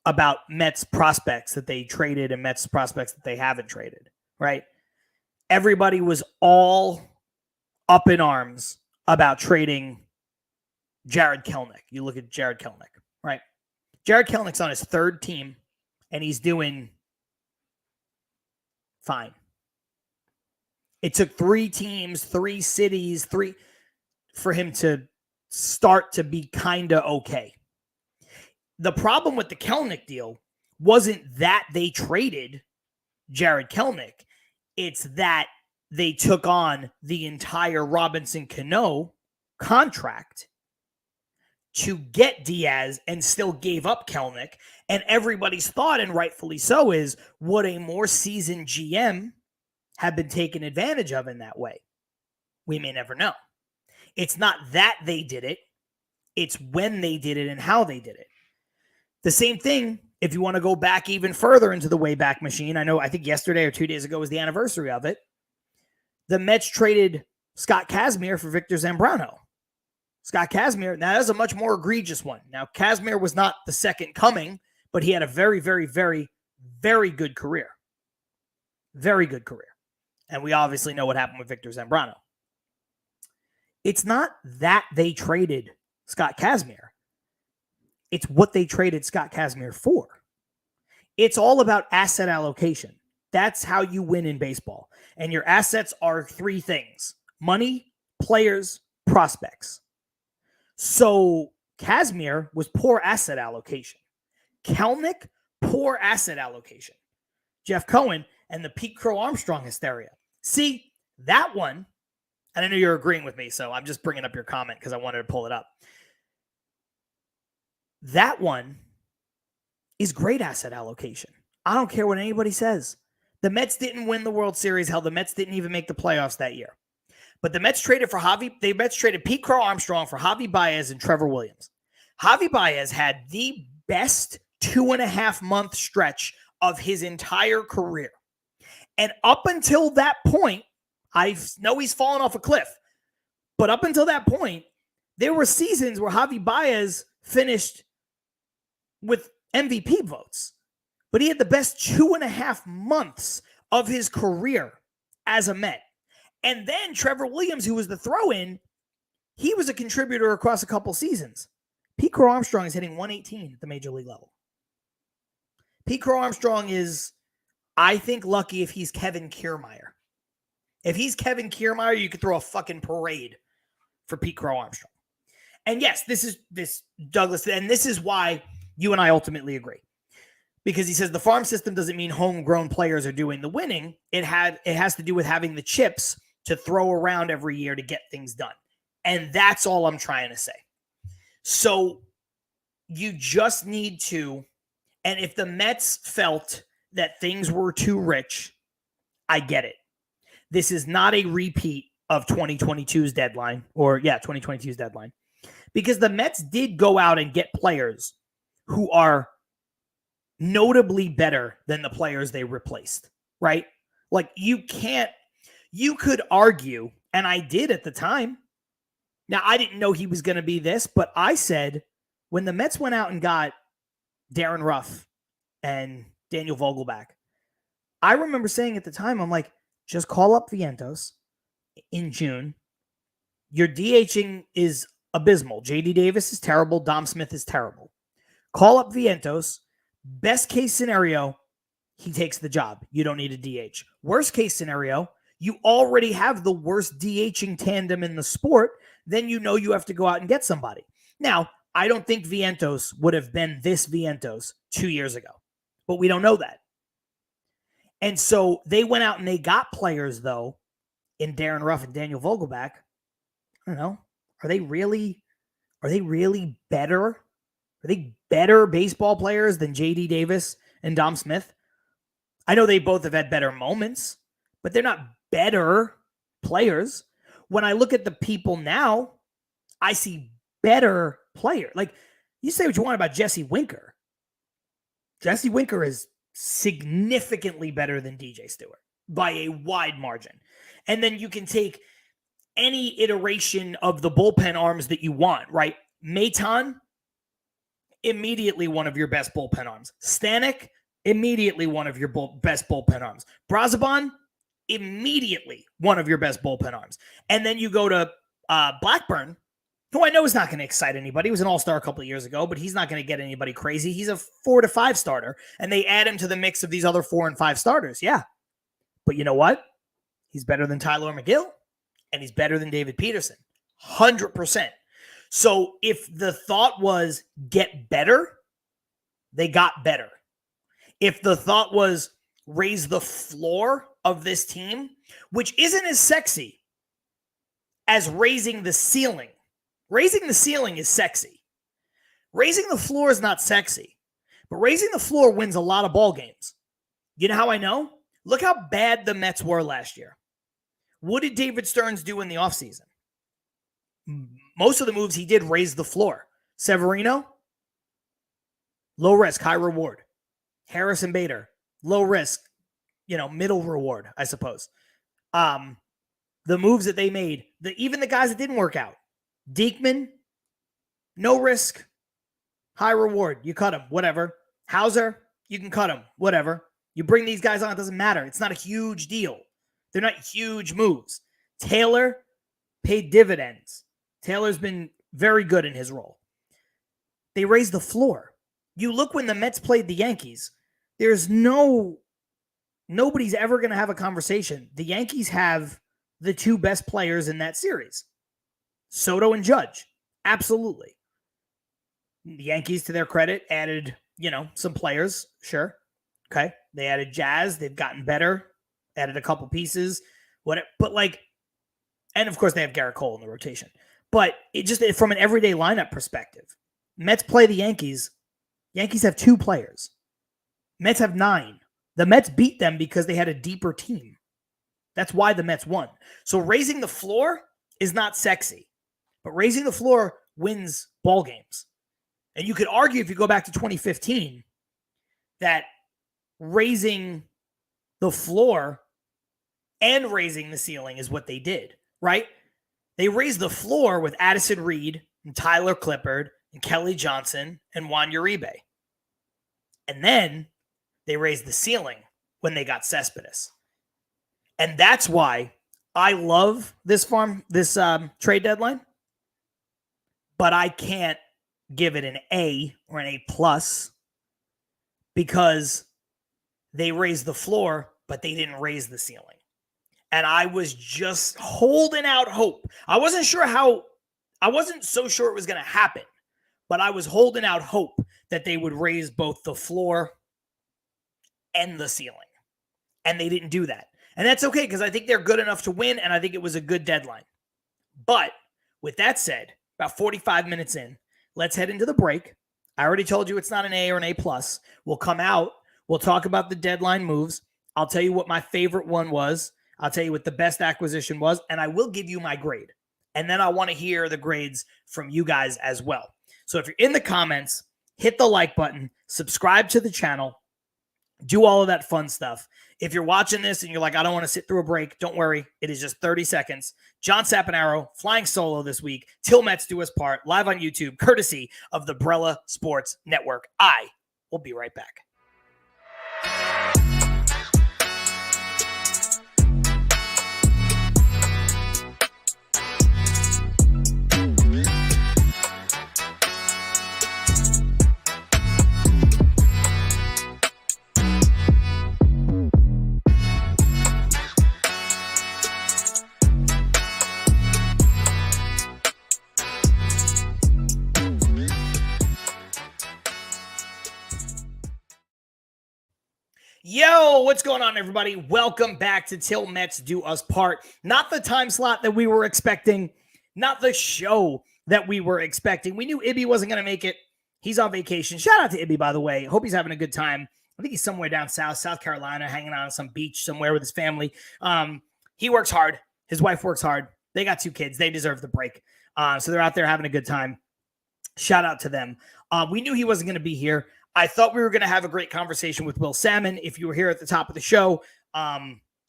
about Mets prospects that they traded and Mets prospects that they haven't traded, right? Everybody was all up in arms about trading Jared Kelenic. You look at Jared Kelenic, right? Jared Kelenic's on his 3rd team, and he's doing fine. It took 3 teams, 3 cities, for him to start to be kind of okay. The problem with the Kelenic deal wasn't that they traded Jared Kelenic. It's that they took on the entire Robinson Cano contract to get Diaz and still gave up Kelenic. And everybody's thought, and rightfully so, is would a more seasoned GM have been taken advantage of in that way? We may never know. It's not that they did it. It's when they did it and how they did it. The same thing, if you want to go back even further into the Wayback Machine, I think yesterday or 2 days ago was the anniversary of it. The Mets traded Scott Kazmir for Victor Zambrano. Scott Kazmir, now that's a much more egregious one. Now, Kazmir was not the second coming, but he had a very, very, very, very good career. Very good career. And we obviously know what happened with Victor Zambrano. It's not that they traded Scott Kazmir. It's what they traded Scott Kazmir for. It's all about asset allocation. That's how you win in baseball. And your assets are three things: money, players, prospects. So Kazmir was poor asset allocation. Kelnick, poor asset allocation. Jeff Cohen and the Pete Crow Armstrong hysteria. See, that one, and I know you're agreeing with me, so I'm just bringing up your comment because I wanted to pull it up. That one is great asset allocation. I don't care what anybody says. The Mets didn't win the World Series. Hell, the Mets didn't even make the playoffs that year. But the Mets traded Pete Crow Armstrong for Javi Baez and Trevor Williams. Javi Baez had the best 2.5 month stretch of his entire career. And up until that point, I know he's fallen off a cliff, but up until that point, there were seasons where Javi Baez finished with MVP votes, but he had the best 2.5 months of his career as a Met. And then Trevor Williams, who was the throw-in, he was a contributor across a couple seasons. Pete Crow Armstrong is hitting 118 at the major league level. Pete Crow Armstrong is, I think, lucky if he's Kevin Kiermaier. If he's Kevin Kiermaier, you could throw a fucking parade for Pete Crow Armstrong. And yes, this is Douglas, and this is why you and I ultimately agree. Because he says the farm system doesn't mean homegrown players are doing the winning. It has to do with having the chips to throw around every year to get things done. And that's all I'm trying to say. So you just need to, and if the Mets felt that things were too rich, I get it. This is not a repeat of 2022's deadline, 2022's deadline. Because the Mets did go out and get players who are notably better than the players they replaced, right? Like you could argue, and I did at the time. Now, I didn't know he was going to be this, but I said when the Mets went out and got Darren Ruff and Daniel Vogelback, I remember saying at the time, I'm like, just call up Vientos in June. Your DHing is abysmal. JD Davis is terrible. Dom Smith is terrible. Call up Vientos. Best case scenario, he takes the job. You don't need a DH. Worst case scenario, you already have the worst DHing tandem in the sport. Then you know you have to go out and get somebody. Now, I don't think Vientos would have been this Vientos 2 years ago, but we don't know that. And so they went out and they got players, though, in Darren Ruff and Daniel Vogelback. I don't know. Are they really better? Are they better baseball players than JD Davis and Dom Smith? I know they both have had better moments, but they're not better players. When I look at the people now, I see better players. Like, you say what you want about Jesse Winker. Jesse Winker is significantly better than DJ Stewart by a wide margin. And then you can take any iteration of the bullpen arms that you want, right? Maton, immediately one of your best bullpen arms. Stanek, immediately one of your best bullpen arms. Brazoban, immediately one of your best bullpen arms. And then you go to Blackburn, who I know is not going to excite anybody. He was an all-star a couple of years ago, but he's not going to get anybody crazy. He's a 4 to 5 starter, and they add him to the mix of these other 4 and 5 starters. Yeah. But you know what? He's better than Tyler McGill, and he's better than David Peterson. 100%. So if the thought was get better, they got better. If the thought was raise the floor of this team, which isn't as sexy as raising the ceiling. Raising the ceiling is sexy. Raising the floor is not sexy. But raising the floor wins a lot of ball games. You know how I know? Look how bad the Mets were last year. What did David Stearns do in the offseason? Most of the moves he did raise the floor. Severino, low risk, high reward. Harrison Bader, low risk, middle reward, I suppose. The moves that they made, even the guys that didn't work out. Diekman, no risk, high reward. You cut him, whatever. Hauser, you can cut him, whatever. You bring these guys on, it doesn't matter. It's not a huge deal. They're not huge moves. Taylor paid dividends. Taylor's been very good in his role. They raised the floor. You look when the Mets played the Yankees, there's nobody's ever going to have a conversation. The Yankees have the two best players in that series, Soto and Judge. Absolutely. The Yankees, to their credit, added, some players. Sure. Okay. They added Jazz. They've gotten better. Added a couple pieces. But and of course they have Garrett Cole in the rotation. But it just, from an everyday lineup perspective, Mets play the Yankees. Yankees have two players. Mets have 9. The Mets beat them because they had a deeper team. That's why the Mets won. So raising the floor is not sexy, but raising the floor wins ball games. And you could argue, if you go back to 2015, that raising the floor and raising the ceiling is what they did, right? They raised the floor with Addison Reed and Tyler Clippard and Kelly Johnson and Juan Uribe. And then they raised the ceiling when they got Cespedes. And that's why I love this trade deadline, but I can't give it an A or an A plus because they raised the floor, but they didn't raise the ceiling. And I was just holding out hope. I wasn't so sure it was going to happen, but I was holding out hope that they would raise both the floor and the ceiling. And they didn't do that. And that's okay, because I think they're good enough to win, and I think it was a good deadline. But with that said, about 45 minutes in, let's head into the break. I already told you it's not an A or an A plus. We'll come out. We'll talk about the deadline moves. I'll tell you what my favorite one was. I'll tell you what the best acquisition was, and I will give you my grade. And then I want to hear the grades from you guys as well. So if you're in the comments, hit the like button, subscribe to the channel, do all of that fun stuff. If you're watching this and you're like, I don't want to sit through a break, don't worry. It is just 30 seconds. John Saponaro flying solo this week. Til Mets Do Us Part, live on YouTube, courtesy of the Brella Sports Network. I will be right back. Yo, what's going on, everybody? Welcome back to Til Mets Do Us Part. Not the time slot that we were expecting, not the show that we were expecting. We knew Ibby wasn't going to make it. He's on vacation. Shout out to Ibby, by the way. Hope he's having a good time. I think he's somewhere down South Carolina, hanging out on some beach somewhere with his family. He works hard. His wife works hard. They got 2 kids. They deserve the break. So they're out there having a good time. Shout out to them. We knew he wasn't going to be here. I thought we were going to have a great conversation with Will Salmon. If you were here at the top of the show,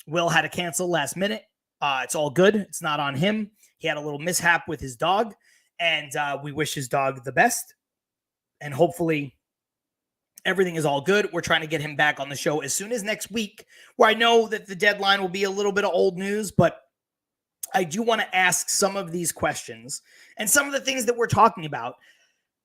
Will had to cancel last minute. It's all good. It's not on him. He had a little mishap with his dog, and we wish his dog the best. And hopefully everything is all good. We're trying to get him back on the show as soon as next week, where I know that the deadline will be a little bit of old news, but I do want to ask some of these questions and some of the things that we're talking about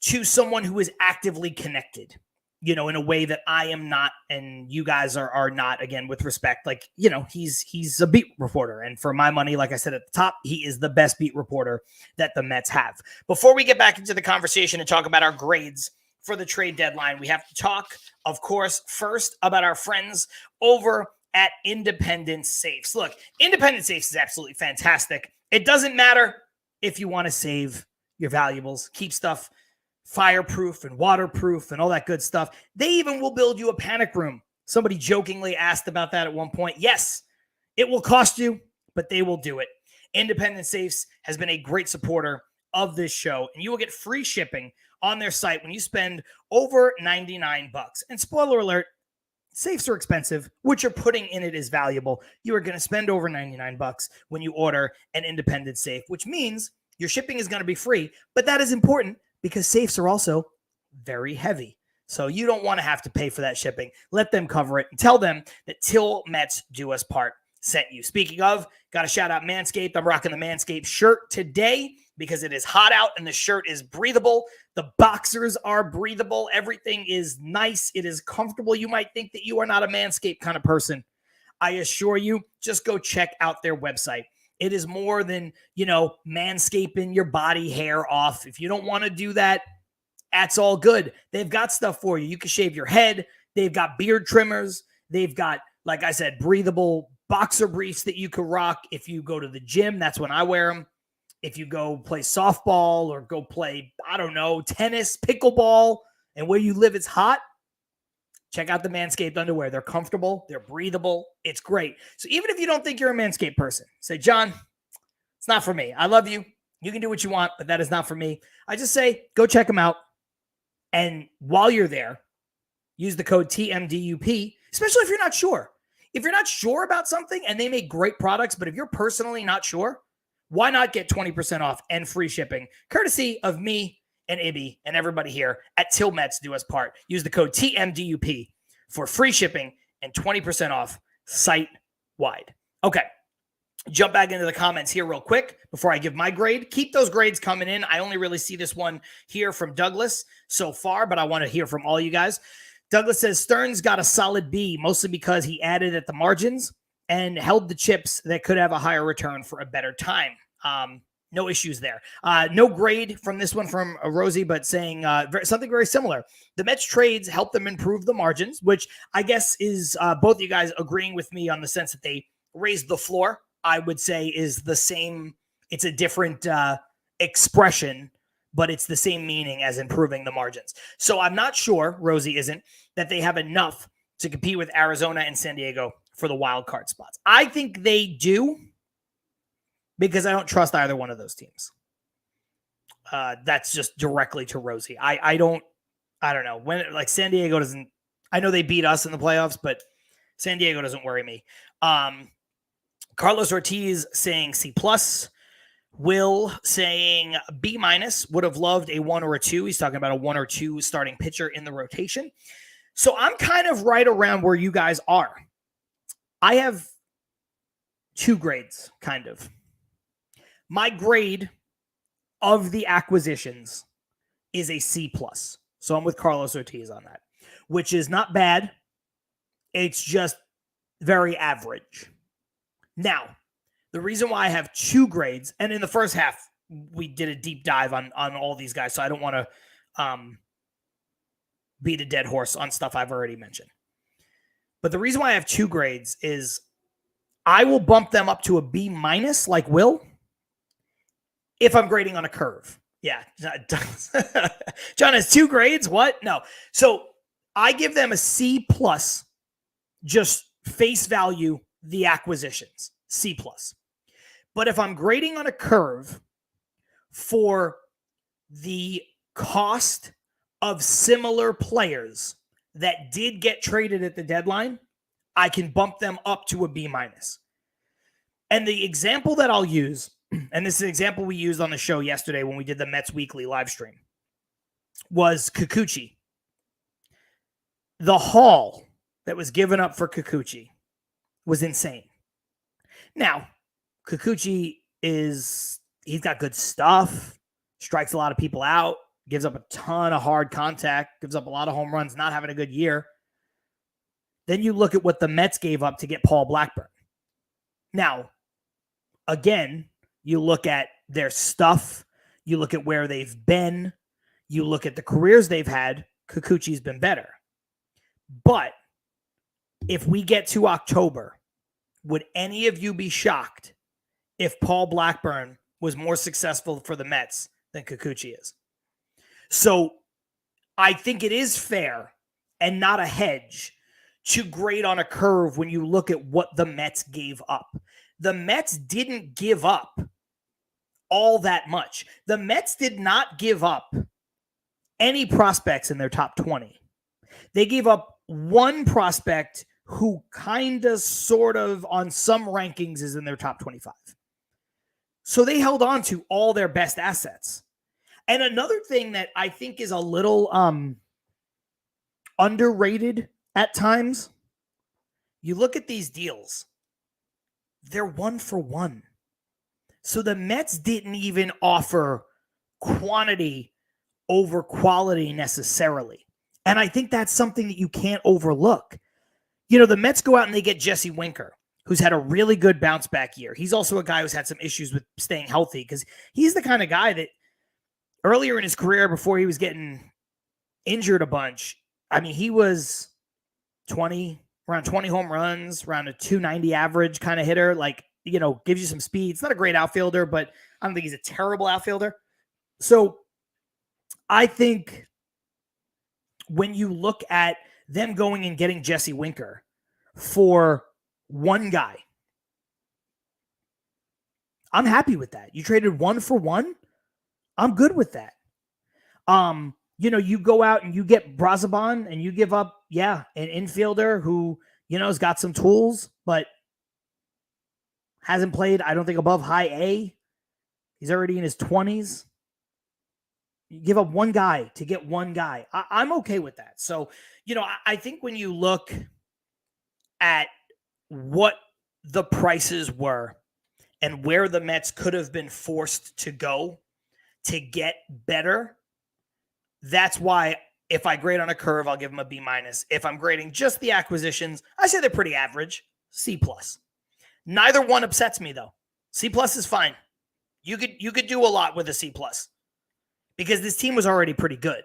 to someone who is actively connected, in a way that I am not, and you guys are not, again, with respect. Like, he's a beat reporter. And for my money, like I said at the top, he is the best beat reporter that the Mets have. Before we get back into the conversation and talk about our grades for the trade deadline, we have to talk, of course, first about our friends over at Independent Safes. Look, Independent Safes is absolutely fantastic. It doesn't matter if you want to save your valuables, keep stuff fireproof and waterproof and all that good stuff. They even will build you a panic room. Somebody jokingly asked about that at one point. Yes, it will cost you, but they will do it. Independent Safes has been a great supporter of this show, and you will get free shipping on their site when you spend over $99. And spoiler alert, safes are expensive. What you're putting in it is valuable. You are going to spend over $99 when you order an Independent Safe, which means your shipping is going to be free, but that is important because safes are also very heavy. So you don't want to have to pay for that shipping. Let them cover it and tell them that Til Mets Do Us Part sent you. Speaking of, got to shout out Manscaped. I'm rocking the Manscaped shirt today because it is hot out and the shirt is breathable. The boxers are breathable. Everything is nice. It is comfortable. You might think that you are not a Manscaped kind of person. I assure you, just go check out their website. It is more than, manscaping your body hair off. If you don't want to do that, that's all good. They've got stuff for you. You can shave your head. They've got beard trimmers. They've got, like I said, breathable boxer briefs that you can rock. If you go to the gym, that's when I wear them. If you go play softball or go play, tennis, pickleball, and where you live, it's hot, check out the Manscaped underwear. They're comfortable. They're breathable. It's great. So even if you don't think you're a Manscaped person, say, John, it's not for me. I love you. You can do what you want, but that is not for me. I just say, go check them out. And while you're there, use the code TMDUP, especially if you're not sure. If you're not sure about something, and they make great products, but if you're personally not sure, why not get 20% off and free shipping, courtesy of me and Ibby and everybody here at Til Mets Do Us Part. Use the code TMDUP for free shipping and 20% off site-wide. Okay, jump back into the comments here real quick before I give my grade. Keep those grades coming in. I only really see this one here from Douglas so far, but I want to hear from all you guys. Douglas says, Stearns got a solid B, mostly because he added at the margins and held the chips that could have a higher return for a better time. No issues there. No grade from this one from Rosie, but saying something very similar. The Mets trades helped them improve the margins, which I guess is both of you guys agreeing with me on the sense that they raised the floor, I would say is the same. It's a different expression, but it's the same meaning as improving the margins. So I'm not sure, Rosie isn't, that they have enough to compete with Arizona and San Diego for the wild card spots. I think they do, because I don't trust either one of those teams. That's just directly to Rosie. I don't know. When, like, San Diego doesn't, I know they beat us in the playoffs, but San Diego doesn't worry me. Carlos Ortiz saying C+. Will saying B-, would have loved a 1 or a 2. He's talking about a 1 or 2 starting pitcher in the rotation. So I'm kind of right around where you guys are. I have 2 grades, kind of. My grade of the acquisitions is a C+. So I'm with Carlos Ortiz on that, which is not bad. It's just very average. Now, the reason why I have 2 grades, and in the first half, we did a deep dive on all these guys, so I don't want to beat a dead horse on stuff I've already mentioned. But the reason why I have 2 grades is I will bump them up to a B- like Will if I'm grading on a curve. Yeah. John has 2 grades? What? No. So I give them a C+, just face value the acquisitions, C+. But if I'm grading on a curve for the cost of similar players that did get traded at the deadline, I can bump them up to a B-. And the example that I'll use, and this is an example we used on the show yesterday when we did the Mets Weekly live stream, was Kikuchi. The haul that was given up for Kikuchi was insane. Now, Kikuchi he's got good stuff, strikes a lot of people out, gives up a ton of hard contact, gives up a lot of home runs, not having a good year. Then you look at what the Mets gave up to get Paul Blackburn. Now, again, you look at their stuff, you look at where they've been, you look at the careers they've had, Kikuchi's been better. But if we get to October, would any of you be shocked if Paul Blackburn was more successful for the Mets than Kikuchi is? So I think it is fair and not a hedge to grade on a curve when you look at what the Mets gave up. The Mets didn't give up all that much. The Mets did not give up any prospects in their top 20. They gave up one prospect who kind of, sort of, on some rankings is in their top 25. So they held on to all their best assets. And another thing that I think is a little underrated at times, you look at these deals they're 1-for-1. So the Mets didn't even offer quantity over quality necessarily. And I think that's something that you can't overlook. The Mets go out and they get Jesse Winker, who's had a really good bounce back year. He's also a guy who's had some issues with staying healthy because he's the kind of guy that earlier in his career, before he was getting injured a bunch, I mean, he was around 20 home runs, around a 290 average kind of hitter, gives you some speed. It's not a great outfielder, but I don't think he's a terrible outfielder. So I think when you look at them going and getting Jesse Winker for one guy, I'm happy with that. You traded 1-for-1. I'm good with that. You go out and you get Brazaban and you give up, an infielder who, has got some tools, but hasn't played, I don't think, above high A. He's already in his 20s. You give up one guy to get one guy. I'm okay with that. So, I think when you look at what the prices were and where the Mets could have been forced to go to get better, that's why if I grade on a curve, I'll give them a B-. If I'm grading just the acquisitions, I say they're pretty average, C+. Neither one upsets me, though. C+ is fine. You could do a lot with a C+, because this team was already pretty good.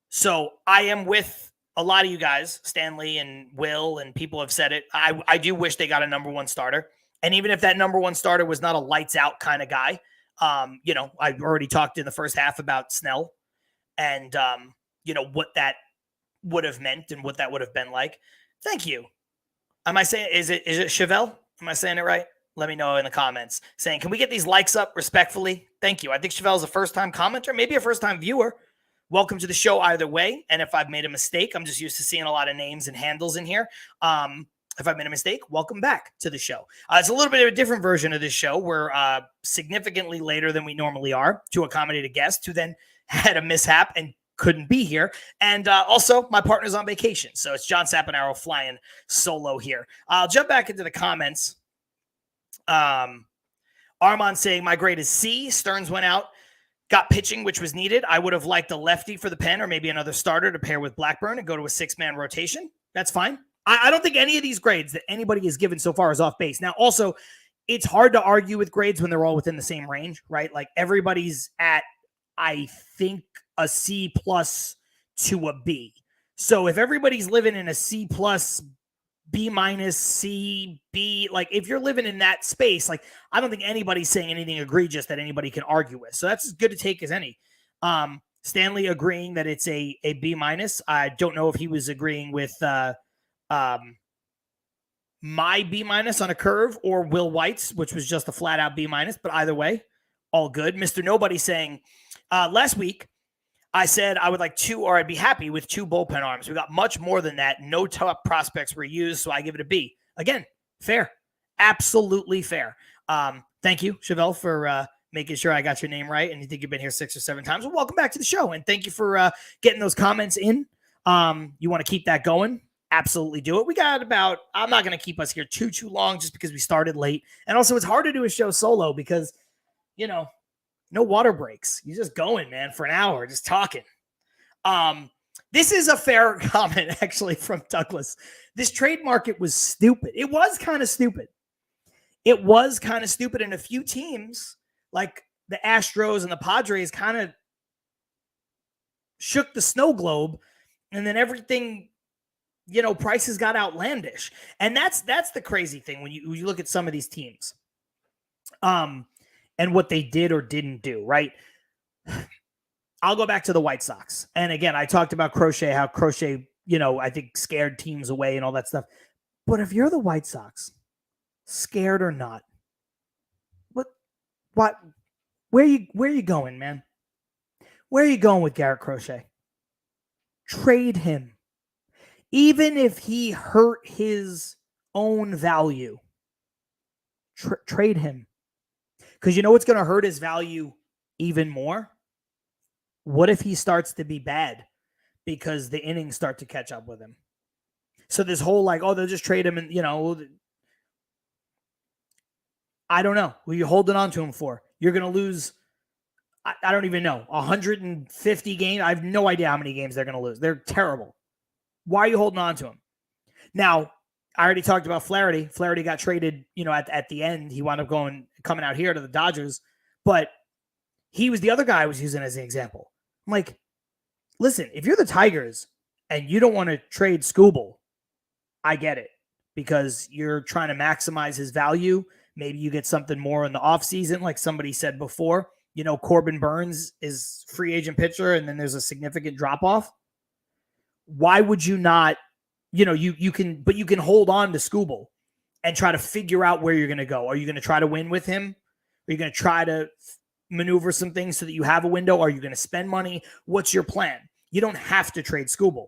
So I am with a lot of you guys, Stanley and Will, and people have said it. I do wish they got a number one starter. And even if that number one starter was not a lights out kind of guy, I already talked in the first half about Snell and, what that would have meant and what that would have been like. Thank you. Am I saying, is it Chevelle? Am I saying it right? Let me know in the comments saying, can we get these likes up respectfully? Thank you. I think Chevelle's a first-time commenter, maybe a first-time viewer. Welcome to the show either way. And if I've made a mistake, I'm just used to seeing a lot of names and handles in here. If I've made a mistake, welcome back to the show. It's a little bit of a different version of this show. We're significantly later than we normally are to accommodate a guest who then had a mishap and couldn't be here. And also, my partner's on vacation. So it's John Saponaro flying solo here. I'll jump back into the comments. Armand saying, my grade is C. Stearns went out, got pitching, which was needed. I would have liked a lefty for the pen or maybe another starter to pair with Blackburn and go to a 6-man rotation. That's fine. I don't think any of these grades that anybody has given so far is off base. Now, also, it's hard to argue with grades when they're all within the same range, right? Like everybody's at, I think, a C+ to a B. So if everybody's living in a C+, B-, C, B, like if you're living in that space, like I don't think anybody's saying anything egregious that anybody can argue with. So that's as good a take as any. Stanley agreeing that it's a B-. I don't know if he was agreeing with my B- on a curve or Will White's, which was just a flat out B-, but either way, all good. Mr. Nobody saying, last week, I said I would like 2, or I'd be happy with 2 bullpen arms. We got much more than that. No top prospects were used, so I give it a B. Again, fair. Absolutely fair. Thank you, Chevelle, for making sure I got your name right, and you think you've been here 6 or 7 times. Well, welcome back to the show, and thank you for getting those comments in. You want to keep that going? Absolutely do it. We got about, I'm not going to keep us here too long just because we started late. And also, it's hard to do a show solo because, no water breaks. You're just going, man, for an hour, just talking. This is a fair comment, actually, from Douglas. This trade market was stupid. It was kind of stupid. And a few teams, like the Astros and the Padres, kind of shook the snow globe, and then everything, prices got outlandish. And that's the crazy thing when you look at some of these teams. And what they did or didn't do, right? I'll go back to the White Sox. And again, I talked about Crochet, how Crochet, I think scared teams away and all that stuff. But if you're the White Sox, scared or not, where are you going, man? Where are you going with Garrett Crochet? Trade him. Even if he hurt his own value, trade him. Because you know what's going to hurt his value even more? What if he starts to be bad because the innings start to catch up with him? So this whole they'll just trade him and, I don't know who you're holding on to him for. You're going to lose, I don't even know, 150 games. I have no idea how many games they're going to lose. They're terrible. Why are you holding on to him? Now, I already talked about Flaherty. Flaherty got traded, at the end. He wound up coming out here to the Dodgers. But he was the other guy I was using as an example. I'm like, listen, if you're the Tigers and you don't want to trade Skubal, I get it, because you're trying to maximize his value. Maybe you get something more in the offseason, like somebody said before. Corbin Burns is free agent pitcher, and then there's a significant drop-off. Why would you not, you can hold on to Skubal and try to figure out where you're going to go. Are you going to try to win with him? Are you going to try to maneuver some things so that you have a window? Are you going to spend money? What's your plan? You don't have to trade Skubal.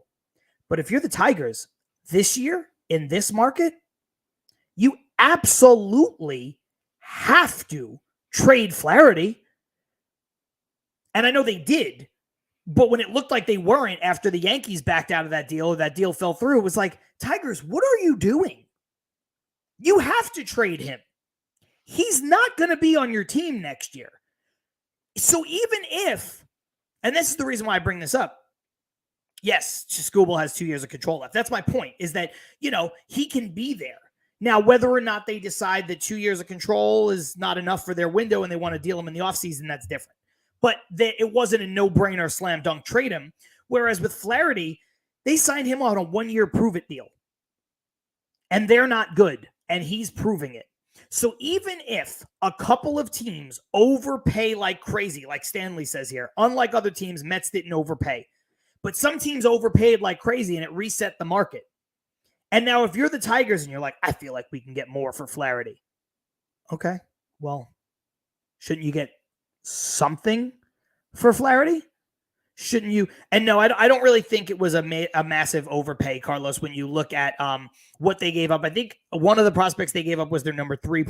But if you're the Tigers this year in this market, you absolutely have to trade Flaherty. And I know they did, but when it looked like they weren't after the Yankees backed out of that deal, or that deal fell through, it was like, Tigers, what are you doing? You have to trade him. He's not going to be on your team next year. So even if, and this is the reason why I bring this up, yes, Skubal has 2 years of control left. That's my point, is that, he can be there. Now, whether or not they decide that 2 years of control is not enough for their window and they want to deal him in the offseason, that's different. But it wasn't a no-brainer slam dunk trade him. Whereas with Flaherty, they signed him on a 1-year prove-it deal. And they're not good, and he's proving it. So even if a couple of teams overpay like crazy, like Stanley says here, unlike other teams, Mets didn't overpay. But some teams overpaid like crazy, and it reset the market. And now if you're the Tigers and you're like, I feel like we can get more for Flaherty. Okay, well, shouldn't you get something for Flaherty? Shouldn't you? And no, I don't really think it was a massive overpay, Carlos, when you look at what they gave up. I think one of the prospects they gave up was their number 3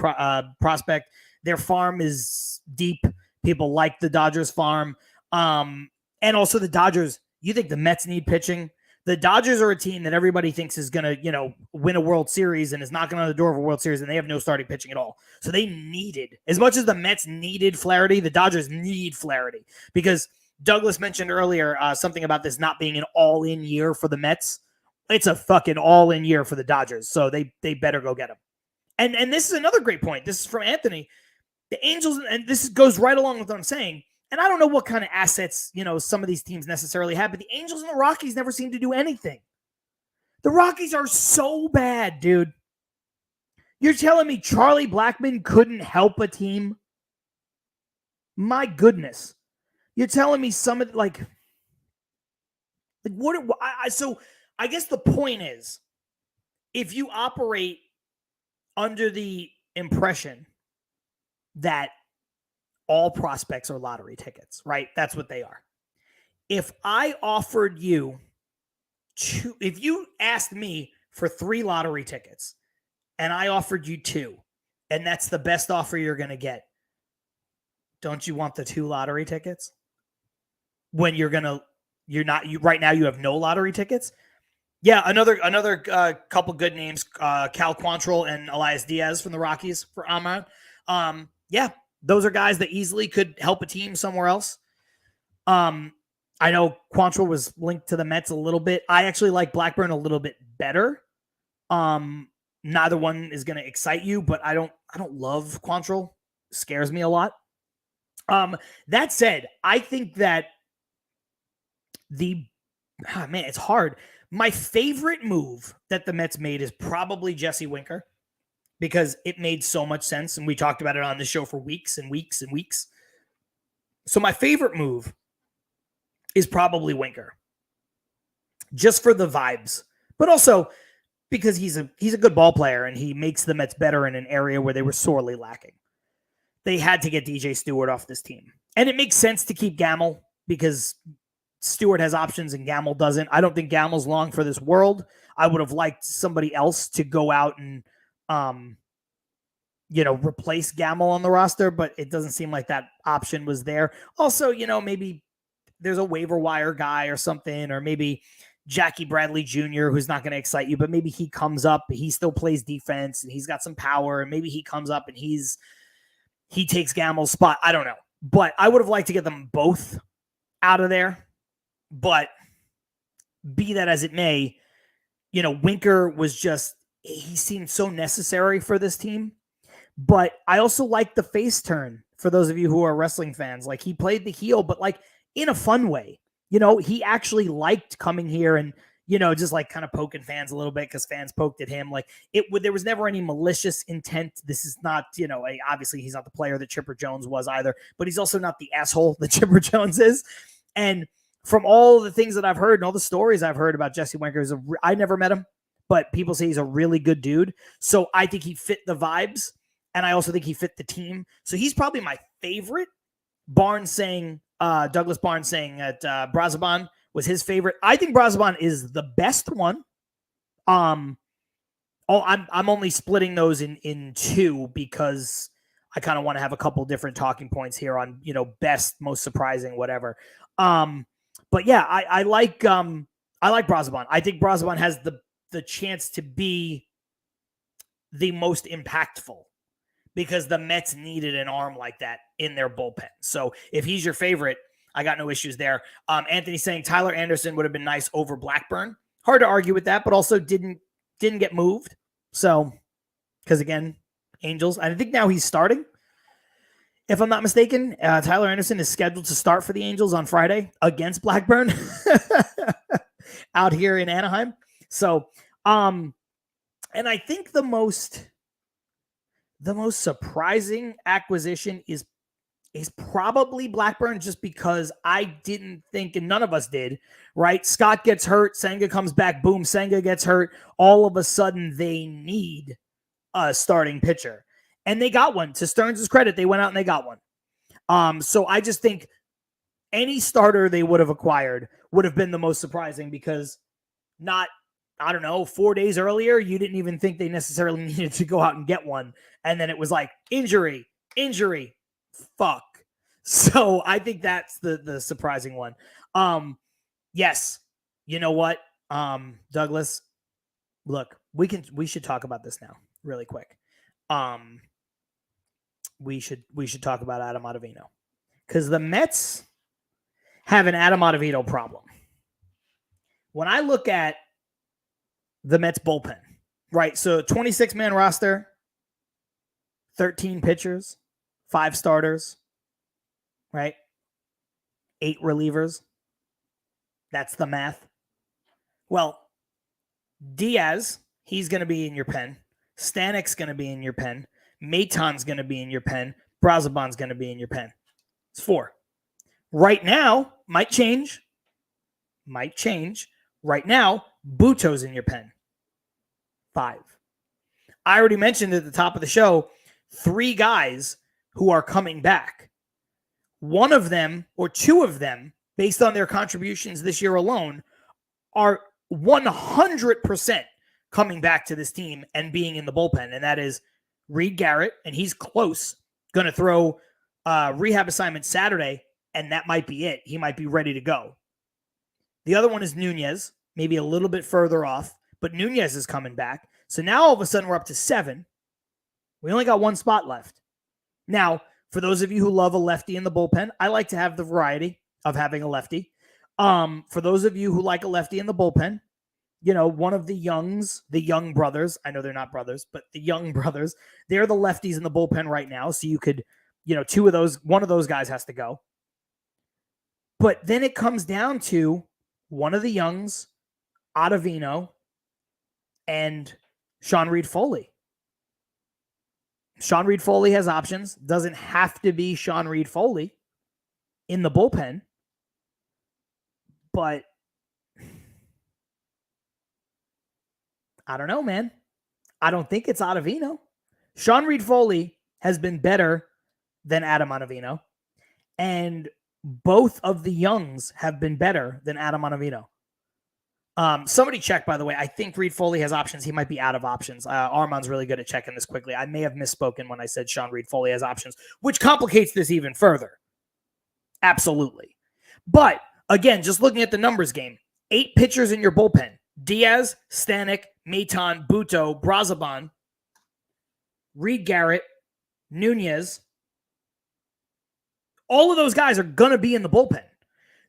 prospect. Their farm is deep. People like the Dodgers farm. And also the Dodgers, you think the Mets need pitching? The Dodgers are a team that everybody thinks is going to, win a World Series and is knocking on the door of a World Series, and they have no starting pitching at all. So they needed, as much as the Mets needed Flaherty, the Dodgers need Flaherty, because Douglas mentioned earlier something about this not being an all-in year for the Mets. It's a fucking all-in year for the Dodgers, so they better go get him. And this is another great point. This is from Anthony. The Angels, and this goes right along with what I'm saying, and I don't know what kind of assets, some of these teams necessarily have, but the Angels and the Rockies never seem to do anything. The Rockies are so bad, dude. You're telling me Charlie Blackmon couldn't help a team? My goodness. You're telling me some of, so I guess the point is, if you operate under the impression that all prospects are lottery tickets, right? That's what they are. If I offered you if you asked me for 3 lottery tickets and I offered you 2, and that's the best offer you're going to get, don't you want the 2 lottery tickets? When right now you have no lottery tickets? Yeah, another couple good names, Cal Quantrill and Elias Diaz from the Rockies for Ahmad. Yeah, those are guys that easily could help a team somewhere else. I know Quantrill was linked to the Mets a little bit. I actually like Blackburn a little bit better. Neither one is going to excite you, but I don't love Quantrill. Scares me a lot. That said, I think that it's hard. My favorite move that the Mets made is probably Jesse Winker, because it made so much sense, and we talked about it on the show for weeks and weeks and weeks. So my favorite move is probably Winker, just for the vibes, but also because he's a good ball player and he makes the Mets better in an area where they were sorely lacking. They had to get DJ Stewart off this team, and it makes sense to keep Gamel because Stewart has options and Gamel doesn't. I don't think Gamel's long for this world. I would have liked somebody else to go out and replace Gamel on the roster, but it doesn't seem like that option was there. Also, maybe there's a waiver wire guy or something, or maybe Jackie Bradley Jr., who's not going to excite you, but maybe he comes up, he still plays defense and he's got some power, and maybe he comes up and he's he takes Gamel's spot. I don't know. But I would have liked to get them both out of there. But be that as it may, Winker was just, he seemed so necessary for this team. But I also like the face turn for those of you who are wrestling fans. Like, he played the heel, but like in a fun way. He actually liked coming here and, just like kind of poking fans a little bit because fans poked at him. Like, there was never any malicious intent. This is not, obviously he's not the player that Chipper Jones was either, but he's also not the asshole that Chipper Jones is. And from all the things that I've heard and all the stories I've heard about Jesse Winker, I never met him, but people say he's a really good dude. So I think he fit the vibes, and I also think he fit the team. So he's probably my favorite. Douglas Barnes saying that Brazoban was his favorite. I think Brazoban is the best one. I'm only splitting those in two because I kind of want to have a couple different talking points here on, best, most surprising, whatever. But yeah, I like Brazoban. I think Brazoban has the chance to be the most impactful because the Mets needed an arm like that in their bullpen. So if he's your favorite, I got no issues there. Anthony saying Tyler Anderson would have been nice over Blackburn. Hard to argue with that, but also didn't get moved. So, because again, Angels, I think now he's starting. If I'm not mistaken, Tyler Anderson is scheduled to start for the Angels on Friday against Blackburn out here in Anaheim. So, and I think the most surprising acquisition is probably Blackburn, just because I didn't think, and none of us did, right? Scott gets hurt, Senga comes back, boom, Senga gets hurt. All of a sudden, they need a starting pitcher. And they got one. To Stearns' credit, they went out and they got one. So I just think any starter they would have acquired would have been the most surprising, because not, 4 days earlier, you didn't even think they necessarily needed to go out and get one. And then it was like, injury, fuck. So I think that's the surprising one. Yes. You know what? Douglas, look, we should talk about this now really quick. We should talk about Adam Ottavino, because the Mets have an Adam Ottavino problem. When I look at the Mets bullpen, right? So 26-man roster, 13 pitchers, 5 starters, right? 8 relievers. That's the math. Well, Diaz, he's going to be in your pen. Stanek's going to be in your pen. Maton's going to be in your pen. Brazoban's going to be in your pen. It's 4. Right now, might change. Right now, Buto's in your pen. 5. I already mentioned at the top of the show, 3 guys who are coming back. One of them, or 2 of them, based on their contributions this year alone, are 100% coming back to this team and being in the bullpen. And that is Reed Garrett, and he's close. Going to throw rehab assignment Saturday, and that might be it. He might be ready to go. The other one is Nunez, maybe a little bit further off, but Nunez is coming back. So now all of a sudden we're up to 7. We only got 1 spot left. Now, for those of you who love a lefty in the bullpen, I like to have the variety of having a lefty. For those of you who like a lefty in the bullpen, one of the young brothers, I know they're not brothers, but the young brothers, they're the lefties in the bullpen right now. So you could, 2 of those, one of those guys has to go. But then it comes down to one of the youngs, Ottavino, and Sean Reed Foley. Sean Reed Foley has options. Doesn't have to be Sean Reed Foley in the bullpen. But I don't know, man. I don't think it's Ottavino. Sean Reed Foley has been better than Adam Ottavino. And both of the youngs have been better than Adam Ottavino. Somebody check, by the way. I think Reed Foley has options. He might be out of options. Armand's really good at checking this quickly. I may have misspoken when I said Sean Reed Foley has options, which complicates this even further. Absolutely. But again, just looking at the numbers game, 8 pitchers in your bullpen: Diaz, Stanek, Maton, Buto, Brazoban, Reed Garrett, Nunez, All of those guys are going to be in the bullpen.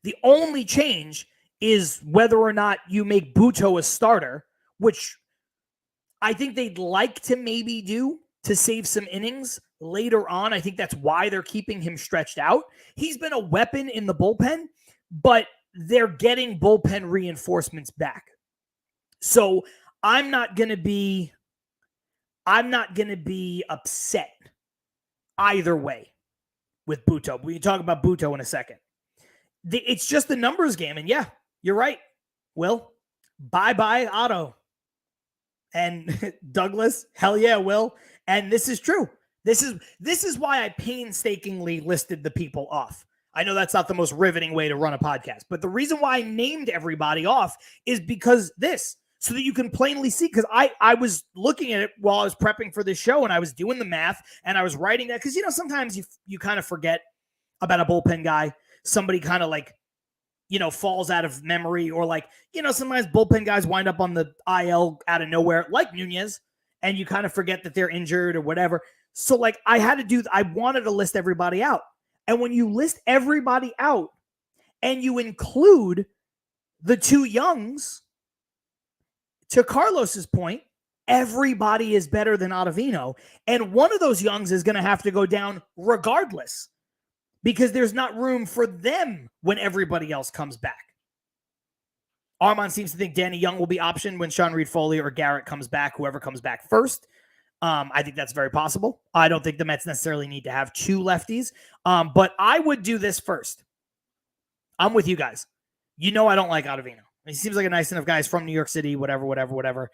The only change is whether or not you make Buto a starter, which I think they'd like to maybe do to save some innings later on. I think that's why they're keeping him stretched out. He's been a weapon in the bullpen, but they're getting bullpen reinforcements back. So I'm not going to be upset either way with Buto. We can talk about Buto in a second. It's just a numbers game. And yeah, you're right, Will. Bye-bye, Otto. And Douglas, hell yeah, Will. And this is true. This is why I painstakingly listed the people off. I know that's not the most riveting way to run a podcast, but the reason why I named everybody off is because so that you can plainly see, because I was looking at it while I was prepping for this show, and I was doing the math, and I was writing that, because, sometimes you kind of forget about a bullpen guy. Somebody kind of falls out of memory, or sometimes bullpen guys wind up on the IL out of nowhere, like Nunez, and you kind of forget that they're injured or whatever. So I wanted to list everybody out. And when you list everybody out and you include the two youngs, to Carlos's point, everybody is better than Ottavino. And one of those youngs is going to have to go down regardless, because there's not room for them when everybody else comes back. Armand seems to think Danny Young will be optioned when Sean Reed-Foley or Garrett comes back, whoever comes back first. I think that's very possible. I don't think the Mets necessarily need to have two lefties, but I would do this first. I'm with you guys. I don't like Ottavino. He seems like a nice enough guy. He's from New York City, whatever.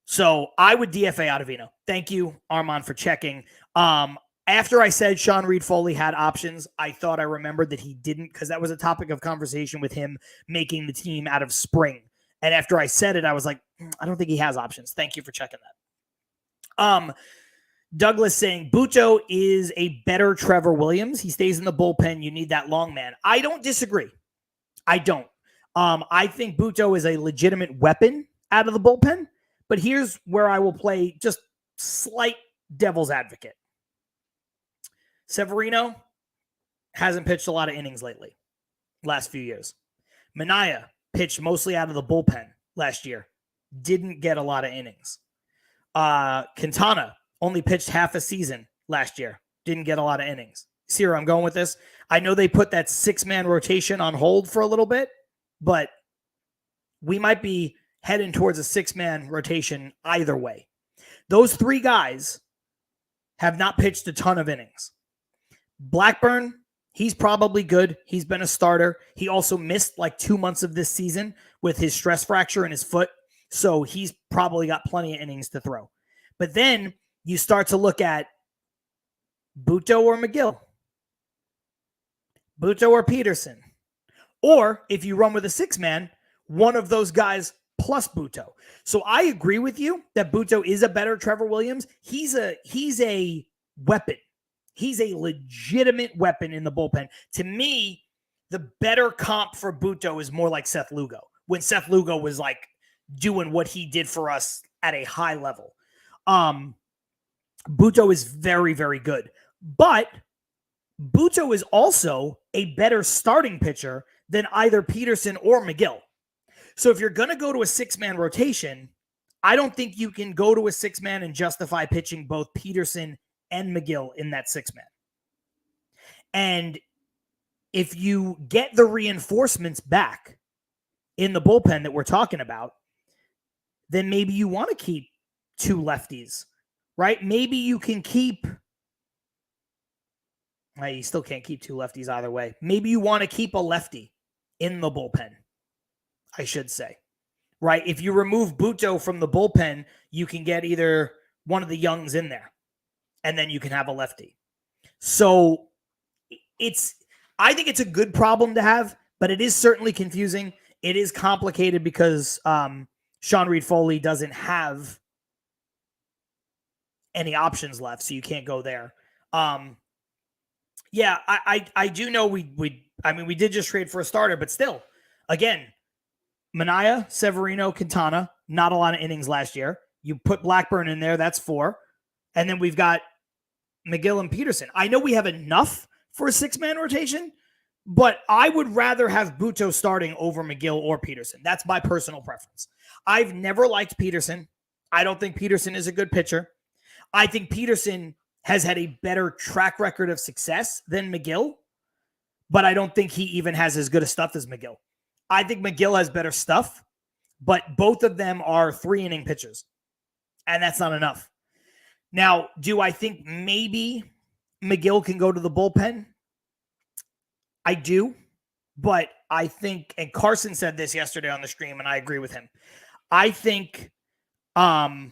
So I would DFA Ottavino. Thank you, Armand, for checking. After I said Sean Reed-Foley had options, I thought I remembered that he didn't, because that was a topic of conversation with him making the team out of spring. And after I said it, I was like, I don't think he has options. Thank you for checking that. Douglas saying Buto is a better Trevor Williams. He stays in the bullpen. You need that long man. I don't disagree. I don't. I think Buto is a legitimate weapon out of the bullpen, but here's where I will play just slight devil's advocate. Severino hasn't pitched a lot of innings lately, last few years. Minaya pitched mostly out of the bullpen last year. Didn't get a lot of innings. Quintana only pitched half a season last year. Didn't get a lot of innings. See where I'm going with this? I know they put that 6-man rotation on hold for a little bit, but we might be heading towards a 6-man rotation either way. Those three guys have not pitched a ton of innings. Blackburn, he's probably good. He's been a starter. He also missed 2 months of this season with his stress fracture in his foot, so he's probably got plenty of innings to throw. But then you start to look at Buto or McGill, Buto or Peterson, or if you run with a 6-man, one of those guys plus Buto. So I agree with you that Buto is a better Trevor Williams. He's a weapon. He's a legitimate weapon in the bullpen. To me, the better comp for Buto is more like Seth Lugo, when Seth Lugo was doing what he did for us at a high level. Buto is very, very good, but Buto is also a better starting pitcher than either Peterson or McGill. So if you're going to go to a 6-man rotation, I don't think you can go to a 6-man and justify pitching both Peterson and McGill in that 6-man. And if you get the reinforcements back in the bullpen that we're talking about, then maybe you want to keep two lefties, right? Maybe you can keep... You still can't keep two lefties either way. Maybe you want to keep a lefty in the bullpen, I should say, right? If you remove Buto from the bullpen, you can get either one of the youngs in there, and then you can have a lefty. So I think it's a good problem to have, but it is certainly confusing. It is complicated because Sean Reed-Foley doesn't have any options left, so you can't go there. Yeah, I do know we did just trade for a starter, but still, again, Minaya, Severino, Quintana, not a lot of innings last year. You put Blackburn in there, that's 4. And then we've got McGill and Peterson. I know we have enough for a 6-man rotation, but I would rather have Buto starting over McGill or Peterson. That's my personal preference. I've never liked Peterson. I don't think Peterson is a good pitcher. I think Peterson has had a better track record of success than McGill, but I don't think he even has as good a stuff as McGill. I think McGill has better stuff, but both of them are 3-inning pitchers, and that's not enough. Now, do I think maybe McGill can go to the bullpen? I do, but I think, and Carson said this yesterday on the stream, and I agree with him. I think, and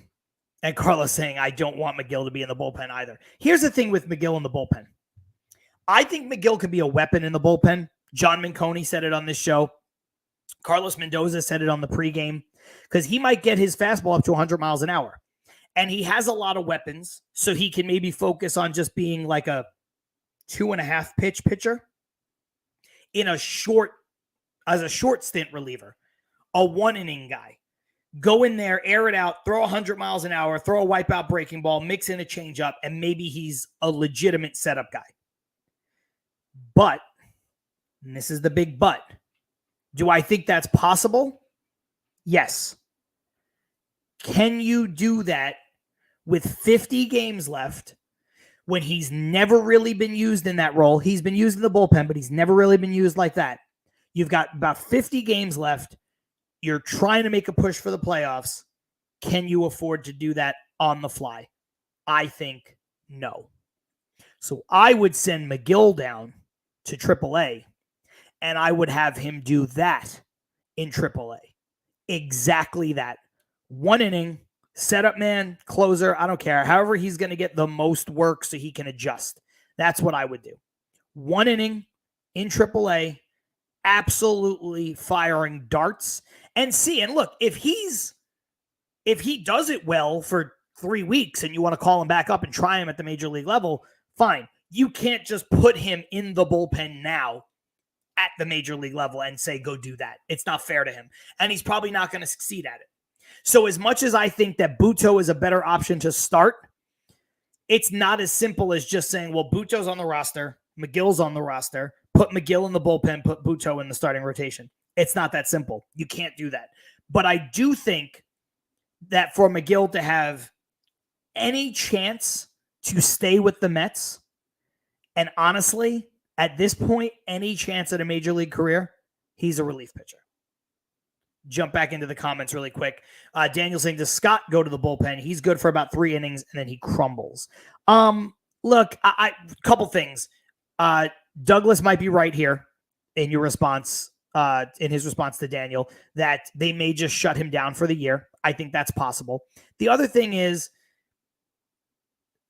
Carlos saying, I don't want McGill to be in the bullpen either. Here's the thing with McGill in the bullpen. I think McGill can be a weapon in the bullpen. John Manconi said it on this show. Carlos Mendoza said it on the pregame, because he might get his fastball up to 100 miles an hour. And he has a lot of weapons, so he can maybe focus on just being like a 2.5 pitch pitcher in a short stint reliever, a 1-inning guy. Go in there, air it out, throw 100 miles an hour, throw a wipeout breaking ball, mix in a changeup, and maybe he's a legitimate setup guy. But, and this is the big but, do I think that's possible? Yes. Can you do that with 50 games left when he's never really been used in that role? He's been used in the bullpen, but he's never really been used like that. You've got about 50 games left. You're trying to make a push for the playoffs. Can you afford to do that on the fly? I think no. So I would send McGill down to AAA, and I would have him do that in AAA. Exactly that. 1 inning, setup man, closer, I don't care. However he's going to get the most work so he can adjust. That's what I would do. 1 inning in AAA, absolutely firing darts. And see, and look, if he does it well for 3 weeks and you want to call him back up and try him at the major league level, fine. You can't just put him in the bullpen now at the major league level and say, go do that. It's not fair to him. And he's probably not going to succeed at it. So as much as I think that Buto is a better option to start, it's not as simple as just saying, well, Buto's on the roster, McGill's on the roster, put McGill in the bullpen, put Buto in the starting rotation. It's not that simple. You can't do that. But I do think that for McGill to have any chance to stay with the Mets, and honestly, at this point, any chance at a major league career, he's a relief pitcher. Jump back into the comments really quick. Daniel saying, does Scott go to the bullpen? He's good for about 3 innings, and then he crumbles. Look, couple things. Douglas might be right here in your response, in his response to Daniel, that they may just shut him down for the year. I think that's possible. The other thing is,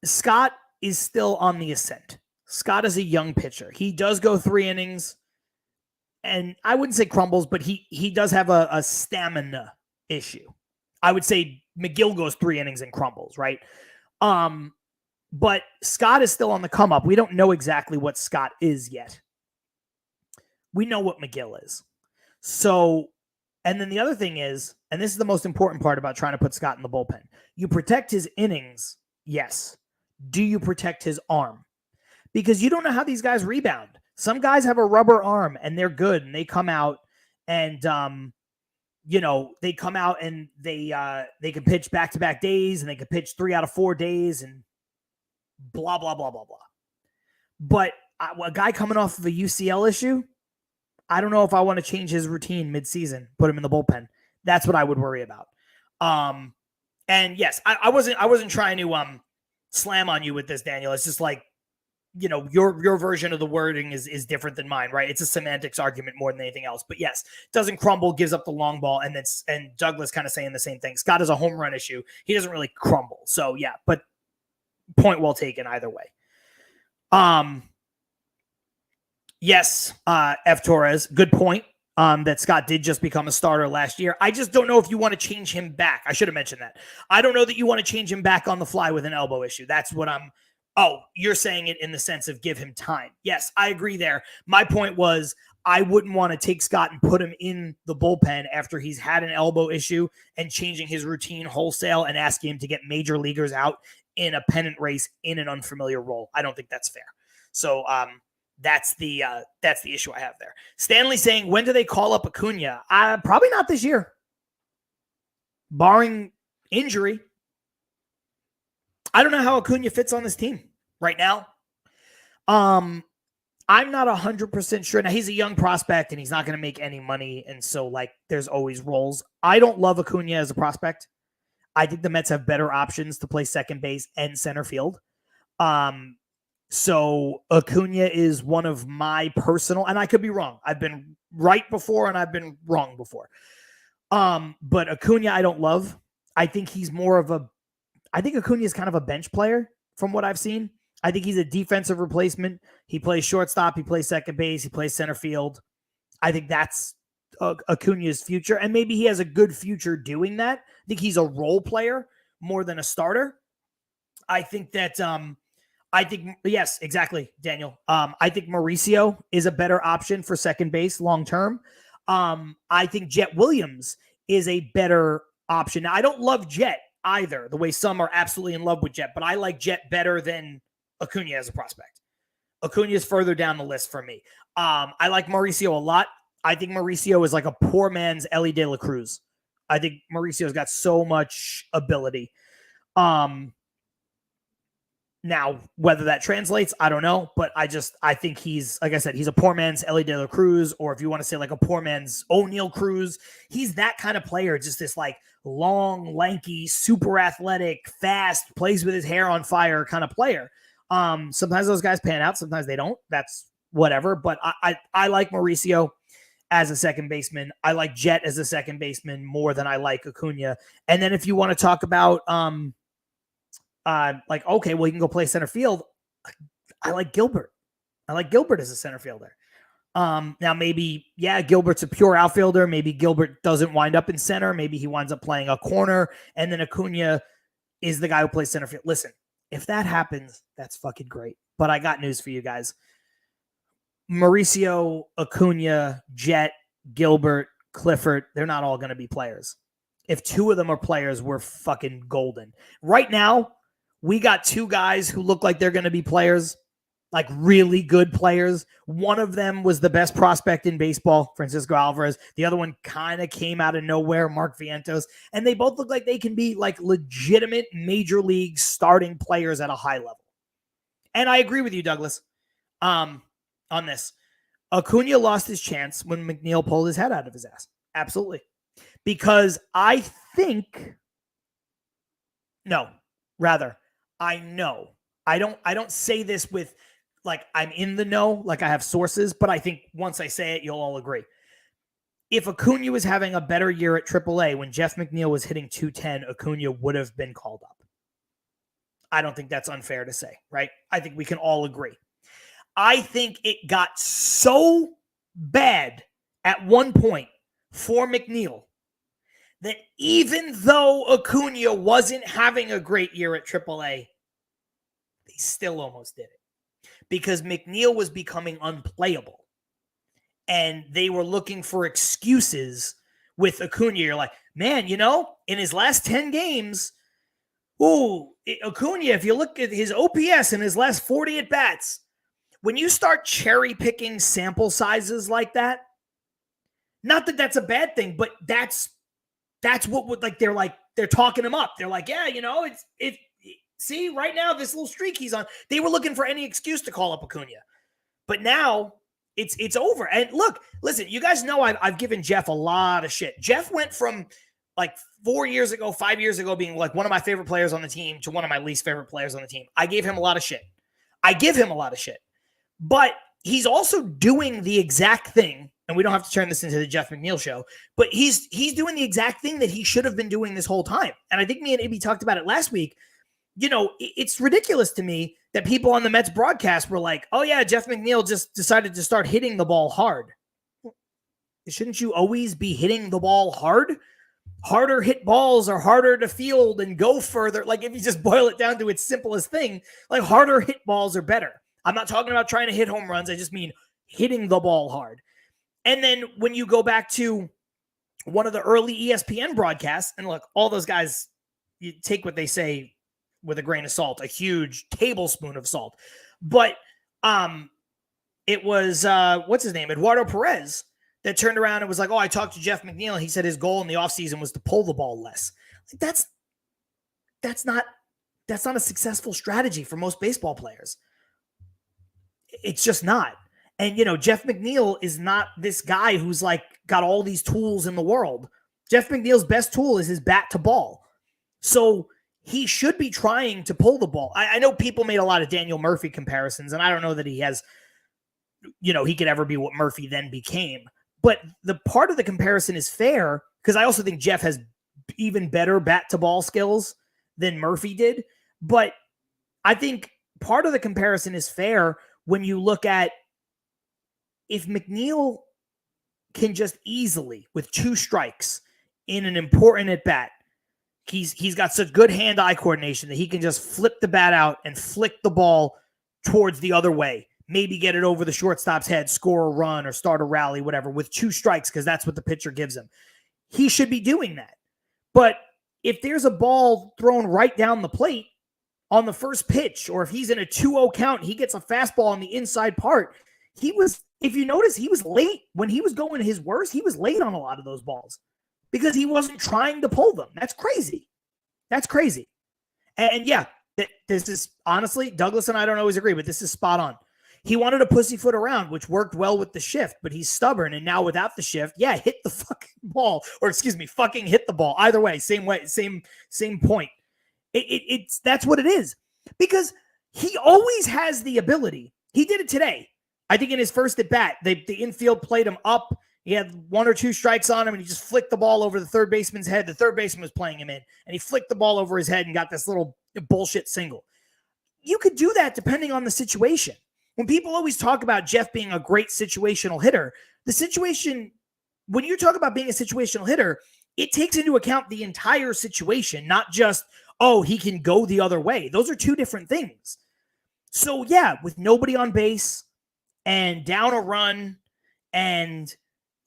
Scott is still on the ascent. Scott is a young pitcher. He does go 3 innings, and I wouldn't say crumbles, but he does have a stamina issue. I would say McGill goes 3 innings and crumbles, right? But Scott is still on the come up. We don't know exactly what Scott is yet. We know what McGill is. So, and then the other thing is, and this is the most important part about trying to put Scott in the bullpen, you protect his innings, yes. Do you protect his arm? Because you don't know how these guys rebound. Some guys have a rubber arm and they're good, and they come out and they come out and they can pitch back-to-back days, and they can pitch 3 out of 4 days, and blah blah blah blah blah. But a guy coming off of a UCL issue, I don't know if I want to change his routine mid-season, put him in the bullpen. That's what I would worry about. And yes, I wasn't trying to slam on you with this, Daniel. It's just like, your version of the wording is different than mine, right? It's a semantics argument more than anything else. But yes, doesn't crumble, gives up the long ball, and Douglas kind of saying the same thing. Scott is a home run issue. He doesn't really crumble. So yeah, but point well taken either way. Yes, F. Torres, good point. That Scott did just become a starter last year. I just don't know if you want to change him back. I should have mentioned that. I don't know that you want to change him back on the fly with an elbow issue. That's what you're saying it in the sense of give him time. Yes, I agree there. My point was, I wouldn't want to take Scott and put him in the bullpen after he's had an elbow issue and changing his routine wholesale and asking him to get major leaguers out in a pennant race in an unfamiliar role. I don't think that's fair. So, That's the issue I have there. Stanley saying, when do they call up Acuna? Probably not this year, barring injury. I don't know how Acuna fits on this team right now. I'm not 100% sure. Now, he's a young prospect, and he's not going to make any money, and so, like, there's always roles. I don't love Acuna as a prospect. I think the Mets have better options to play second base and center field. So Acuna is one of my personal, and I could be wrong. I've been right before, and I've been wrong before. But Acuna, I don't love. I think he's more of I think Acuna is kind of a bench player from what I've seen. I think he's a defensive replacement. He plays shortstop. He plays second base. He plays center field. I think that's Acuna's future. And maybe he has a good future doing that. I think he's a role player more than a starter. I think that, yes, exactly, Daniel. I think Mauricio is a better option for second base long-term. I think Jet Williams is a better option. Now, I don't love Jet either, the way some are absolutely in love with Jet, but I like Jet better than Acuna as a prospect. Acuna is further down the list for me. I like Mauricio a lot. I think Mauricio is like a poor man's Ellie De La Cruz. I think Mauricio's got so much ability. Now, whether that translates, I don't know, but I think he's, like I said, he's a poor man's Ellie De La Cruz, or if you want to say like a poor man's O'Neal Cruz, he's that kind of player, just this like long, lanky, super athletic, fast, plays with his hair on fire kind of player. Sometimes those guys pan out, sometimes they don't. That's whatever, but I like Mauricio as a second baseman. I like Jet as a second baseman more than I like Acuna. And then if you want to talk about, okay, well, you can go play center field. I like Gilbert. I like Gilbert as a center fielder. Now maybe, Gilbert's a pure outfielder. Maybe Gilbert doesn't wind up in center. Maybe he winds up playing a corner, and then Acuna is the guy who plays center field. Listen, if that happens, that's fucking great. But I got news for you guys. Mauricio, Acuna, Jet, Gilbert, Clifford, they're not all going to be players. If two of them are players, we're fucking golden. Right now, we got two guys who look like they're going to be players, like really good players. One of them was the best prospect in baseball, Francisco Alvarez. The other one kind of came out of nowhere, Mark Vientos. And they both look like they can be like legitimate major league starting players at a high level. And I agree with you, Douglas, on this. Acuna lost his chance when McNeil pulled his head out of his ass. Absolutely. Because I know. I don't say this with like I'm in the know, like I have sources, but I think once I say it, you'll all agree. If Acuna was having a better year at AAA when Jeff McNeil was hitting 210, Acuna would have been called up. I don't think that's unfair to say, right? I think we can all agree. I think it got so bad at one point for McNeil that even though Acuna wasn't having a great year at AAA, they still almost did it because McNeil was becoming unplayable and they were looking for excuses with Acuna. You're like, man, in his last 10 games, Acuna, if you look at his OPS in his last 40 at-bats, when you start cherry picking sample sizes like that, not that that's a bad thing, but that's what would they're talking him up. They're like, see right now this little streak he's on. They were looking for any excuse to call up Acuna, but now it's over. And look, listen, you guys know I've given Jeff a lot of shit. Jeff went from like 5 years ago being like one of my favorite players on the team to one of my least favorite players on the team. I gave him a lot of shit. But he's also doing the exact thing, and we don't have to turn this into the Jeff McNeil show, but he's doing the exact thing that he should have been doing this whole time. And I think me and Ibby talked about it last week. It's ridiculous to me that people on the Mets broadcast were like, oh yeah, Jeff McNeil just decided to start hitting the ball hard. Shouldn't you always be hitting the ball hard? Harder hit balls are harder to field and go further. Like if you just boil it down to its simplest thing, like harder hit balls are better. I'm not talking about trying to hit home runs. I just mean hitting the ball hard. And then when you go back to one of the early ESPN broadcasts, and look, all those guys, you take what they say with a grain of salt, a huge tablespoon of salt. But it was, what's his name? Eduardo Perez that turned around and was like, oh, I talked to Jeff McNeil. And he said his goal in the offseason was to pull the ball less. Like, that's not a successful strategy for most baseball players. It's just not. And, Jeff McNeil is not this guy who's like got all these tools in the world. Jeff McNeil's best tool is his bat to ball. So he should be trying to pull the ball. I know people made a lot of Daniel Murphy comparisons, and I don't know that he has, he could ever be what Murphy then became. But the part of the comparison is fair because I also think Jeff has even better bat to ball skills than Murphy did. But I think part of the comparison is fair when you look at if McNeil can just easily, with 2 strikes in an important at bat, he's got such good hand-eye coordination that he can just flip the bat out and flick the ball towards the other way. Maybe get it over the shortstop's head, score a run or start a rally, whatever, with 2 strikes because that's what the pitcher gives him. He should be doing that. But if there's a ball thrown right down the plate on the first pitch, or if he's in a 2-0 count, he gets a fastball on the inside part. If you notice, he was late. When he was going his worst, he was late on a lot of those balls because he wasn't trying to pull them. That's crazy. That's crazy. And yeah, this is honestly, Douglas and I don't always agree, but this is spot on. He wanted to pussyfoot around, which worked well with the shift, but he's stubborn. And now without the shift, yeah, hit the fucking ball, or excuse me, fucking hit the ball. Either way, same point. That's what it is, because he always has the ability. He did it today. I think in his first at bat, the infield played him up. He had 1 or 2 strikes on him, and he just flicked the ball over the third baseman's head. The third baseman was playing him in, and he flicked the ball over his head and got this little bullshit single. You could do that depending on the situation. When people always talk about Jeff being a great situational hitter, when you talk about being a situational hitter, it takes into account the entire situation, not just, oh, he can go the other way. Those are 2 different things. So yeah, with nobody on base and down a run, and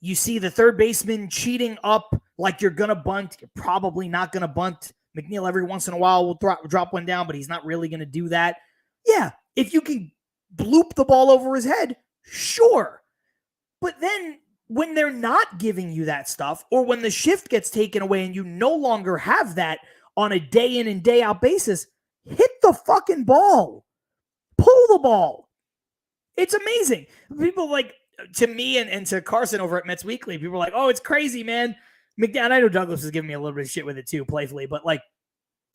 you see the third baseman cheating up like you're going to bunt, you're probably not going to bunt. McNeil every once in a while will drop one down, but he's not really going to do that. Yeah, if you can bloop the ball over his head, sure. But then when they're not giving you that stuff, or when the shift gets taken away and you no longer have that on a day in and day out basis, hit the fucking ball. Pull the ball. It's amazing. People like, to me and to Carson over at Mets Weekly, people are like, oh, it's crazy, man. McNeil, I know Douglas is giving me a little bit of shit with it too, playfully, but like,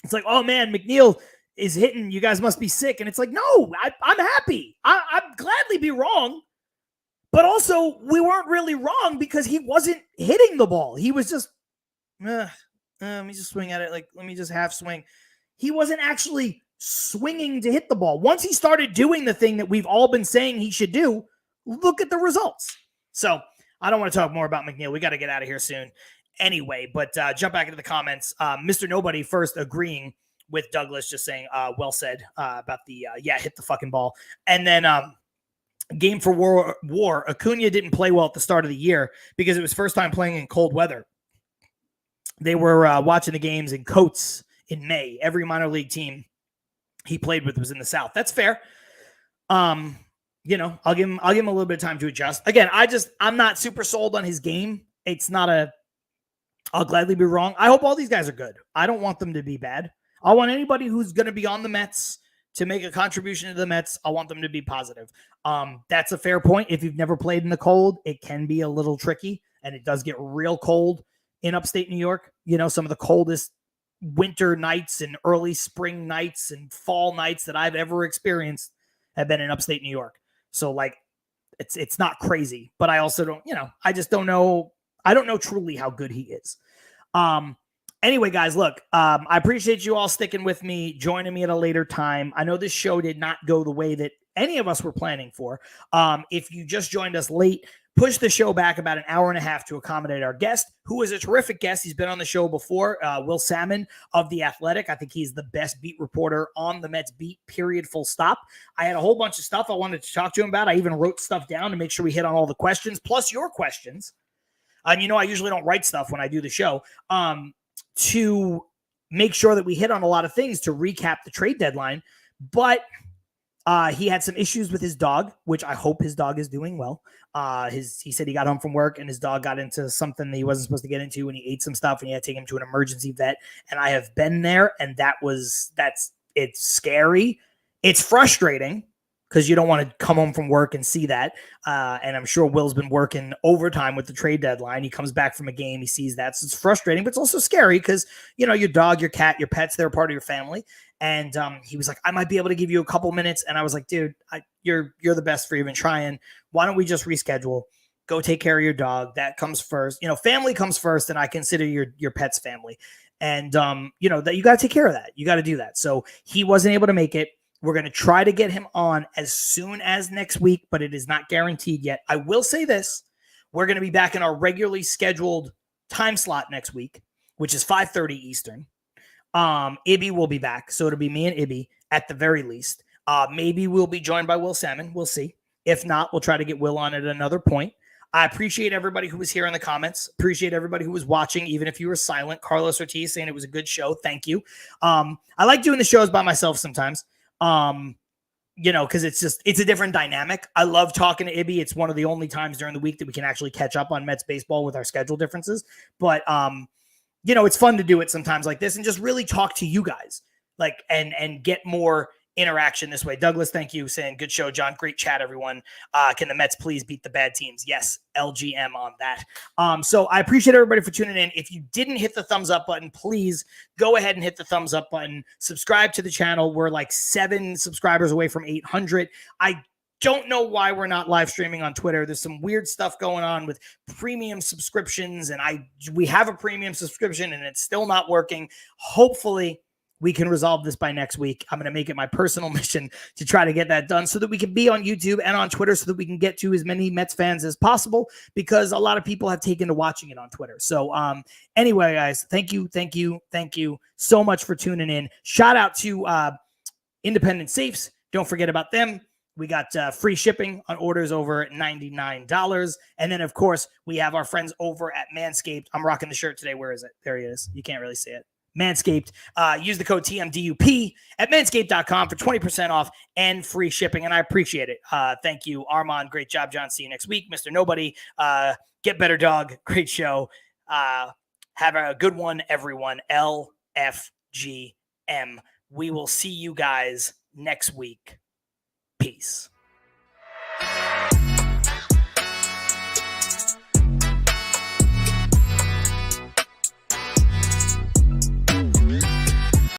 it's like, oh man, McNeil is hitting. You guys must be sick. And it's like, no, I'm happy. I'd gladly be wrong. But also, we weren't really wrong because he wasn't hitting the ball. He was just, let me just swing at it. Like, let me just half swing. He wasn't actually swinging to hit the ball. Once he started doing the thing that we've all been saying he should do, look at the results. So I don't want to talk more about McNeil. We got to get out of here soon anyway, but jump back into the comments. Mr. Nobody first agreeing with Douglas, just saying, well said about the, hit the fucking ball. And then game for war, Acuna didn't play well at the start of the year because it was first time playing in cold weather. They were watching the games in coats in May. Every minor league team he played with was in the South. That's fair. I'll give him a little bit of time to adjust. Again, I'm not super sold on his game. It's not I'll gladly be wrong. I hope all these guys are good. I don't want them to be bad. I want anybody who's going to be on the Mets to make a contribution to the Mets. I want them to be positive. That's a fair point. If you've never played in the cold, it can be a little tricky, and it does get real cold in upstate New York. Some of the coldest winter nights and early spring nights and fall nights that I've ever experienced have been in upstate New York. So like, it's not crazy, but I also don't, I just don't know. I don't know truly how good he is. Anyway, guys, look, I appreciate you all sticking with me, joining me at a later time. I know this show did not go the way that any of us were planning for. If you just joined us late, push the show back about an hour and a half to accommodate our guest, who is a terrific guest. He's been on the show before, Will Salmon of The Athletic. I think he's the best beat reporter on the Mets beat, period, full stop. I had a whole bunch of stuff I wanted to talk to him about. I even wrote stuff down to make sure we hit on all the questions, plus your questions. And I usually don't write stuff when I do the show, to make sure that we hit on a lot of things to recap the trade deadline. But He had some issues with his dog, which I hope his dog is doing well. He said he got home from work and his dog got into something that he wasn't supposed to get into, and he ate some stuff and he had to take him to an emergency vet. And I have been there, and it's scary. It's frustrating because you don't want to come home from work and see that. And I'm sure Will's been working overtime with the trade deadline. He comes back from a game, he sees that. So it's frustrating, but it's also scary because, your dog, your cat, your pets, they're part of your family. And he was like, I might be able to give you a couple minutes. And I was like, dude, you're the best for even trying. Why don't we just reschedule? Go take care of your dog. That comes first. Family comes first, and I consider your pet's family. And, that you got to take care of that. You got to do that. So he wasn't able to make it. We're going to try to get him on as soon as next week, but it is not guaranteed yet. I will say this. We're going to be back in our regularly scheduled time slot next week, which is 5:30 Eastern. Ibby will be back. So it'll be me and Ibby at the very least. Maybe we'll be joined by Will Salmon. We'll see. If not, we'll try to get Will on at another point. I appreciate everybody who was here in the comments. Appreciate everybody who was watching, even if you were silent. Carlos Ortiz saying it was a good show. Thank you. I like doing the shows by myself sometimes. Because it's a different dynamic. I love talking to Ibby. It's one of the only times during the week that we can actually catch up on Mets baseball with our schedule differences. But, it's fun to do it sometimes like this and just really talk to you guys, and get more interaction this way. Douglas, thank you, saying good show, John. Great chat, everyone. Can the Mets please beat the bad teams? Yes, LGM on that. So I appreciate everybody for tuning in. If you didn't hit the thumbs up button, please go ahead and hit the thumbs up button. Subscribe to the channel. We're like 7 subscribers away from 800. I don't know why we're not live streaming on Twitter. There's some weird stuff going on with premium subscriptions, and we have a premium subscription and it's still not working. Hopefully we can resolve this by next week. I'm going to make it my personal mission to try to get that done so that we can be on YouTube and on Twitter so that we can get to as many Mets fans as possible, because a lot of people have taken to watching it on Twitter. So anyway, guys, thank you so much for tuning in. Shout out to Independent Safes. Don't forget about them. We got free shipping on orders over $99. And then, of course, we have our friends over at MANSCAPED. I'm rocking the shirt today. Where is it? There he is. You can't really see it. MANSCAPED. Use the code TMDUP at manscaped.com for 20% off and free shipping. And I appreciate it. Thank you, Armand. Great job, John. See you next week. Mr. Nobody. Get better, dog. Great show. Have a good one, everyone. LFGM. We will see you guys next week. Peace.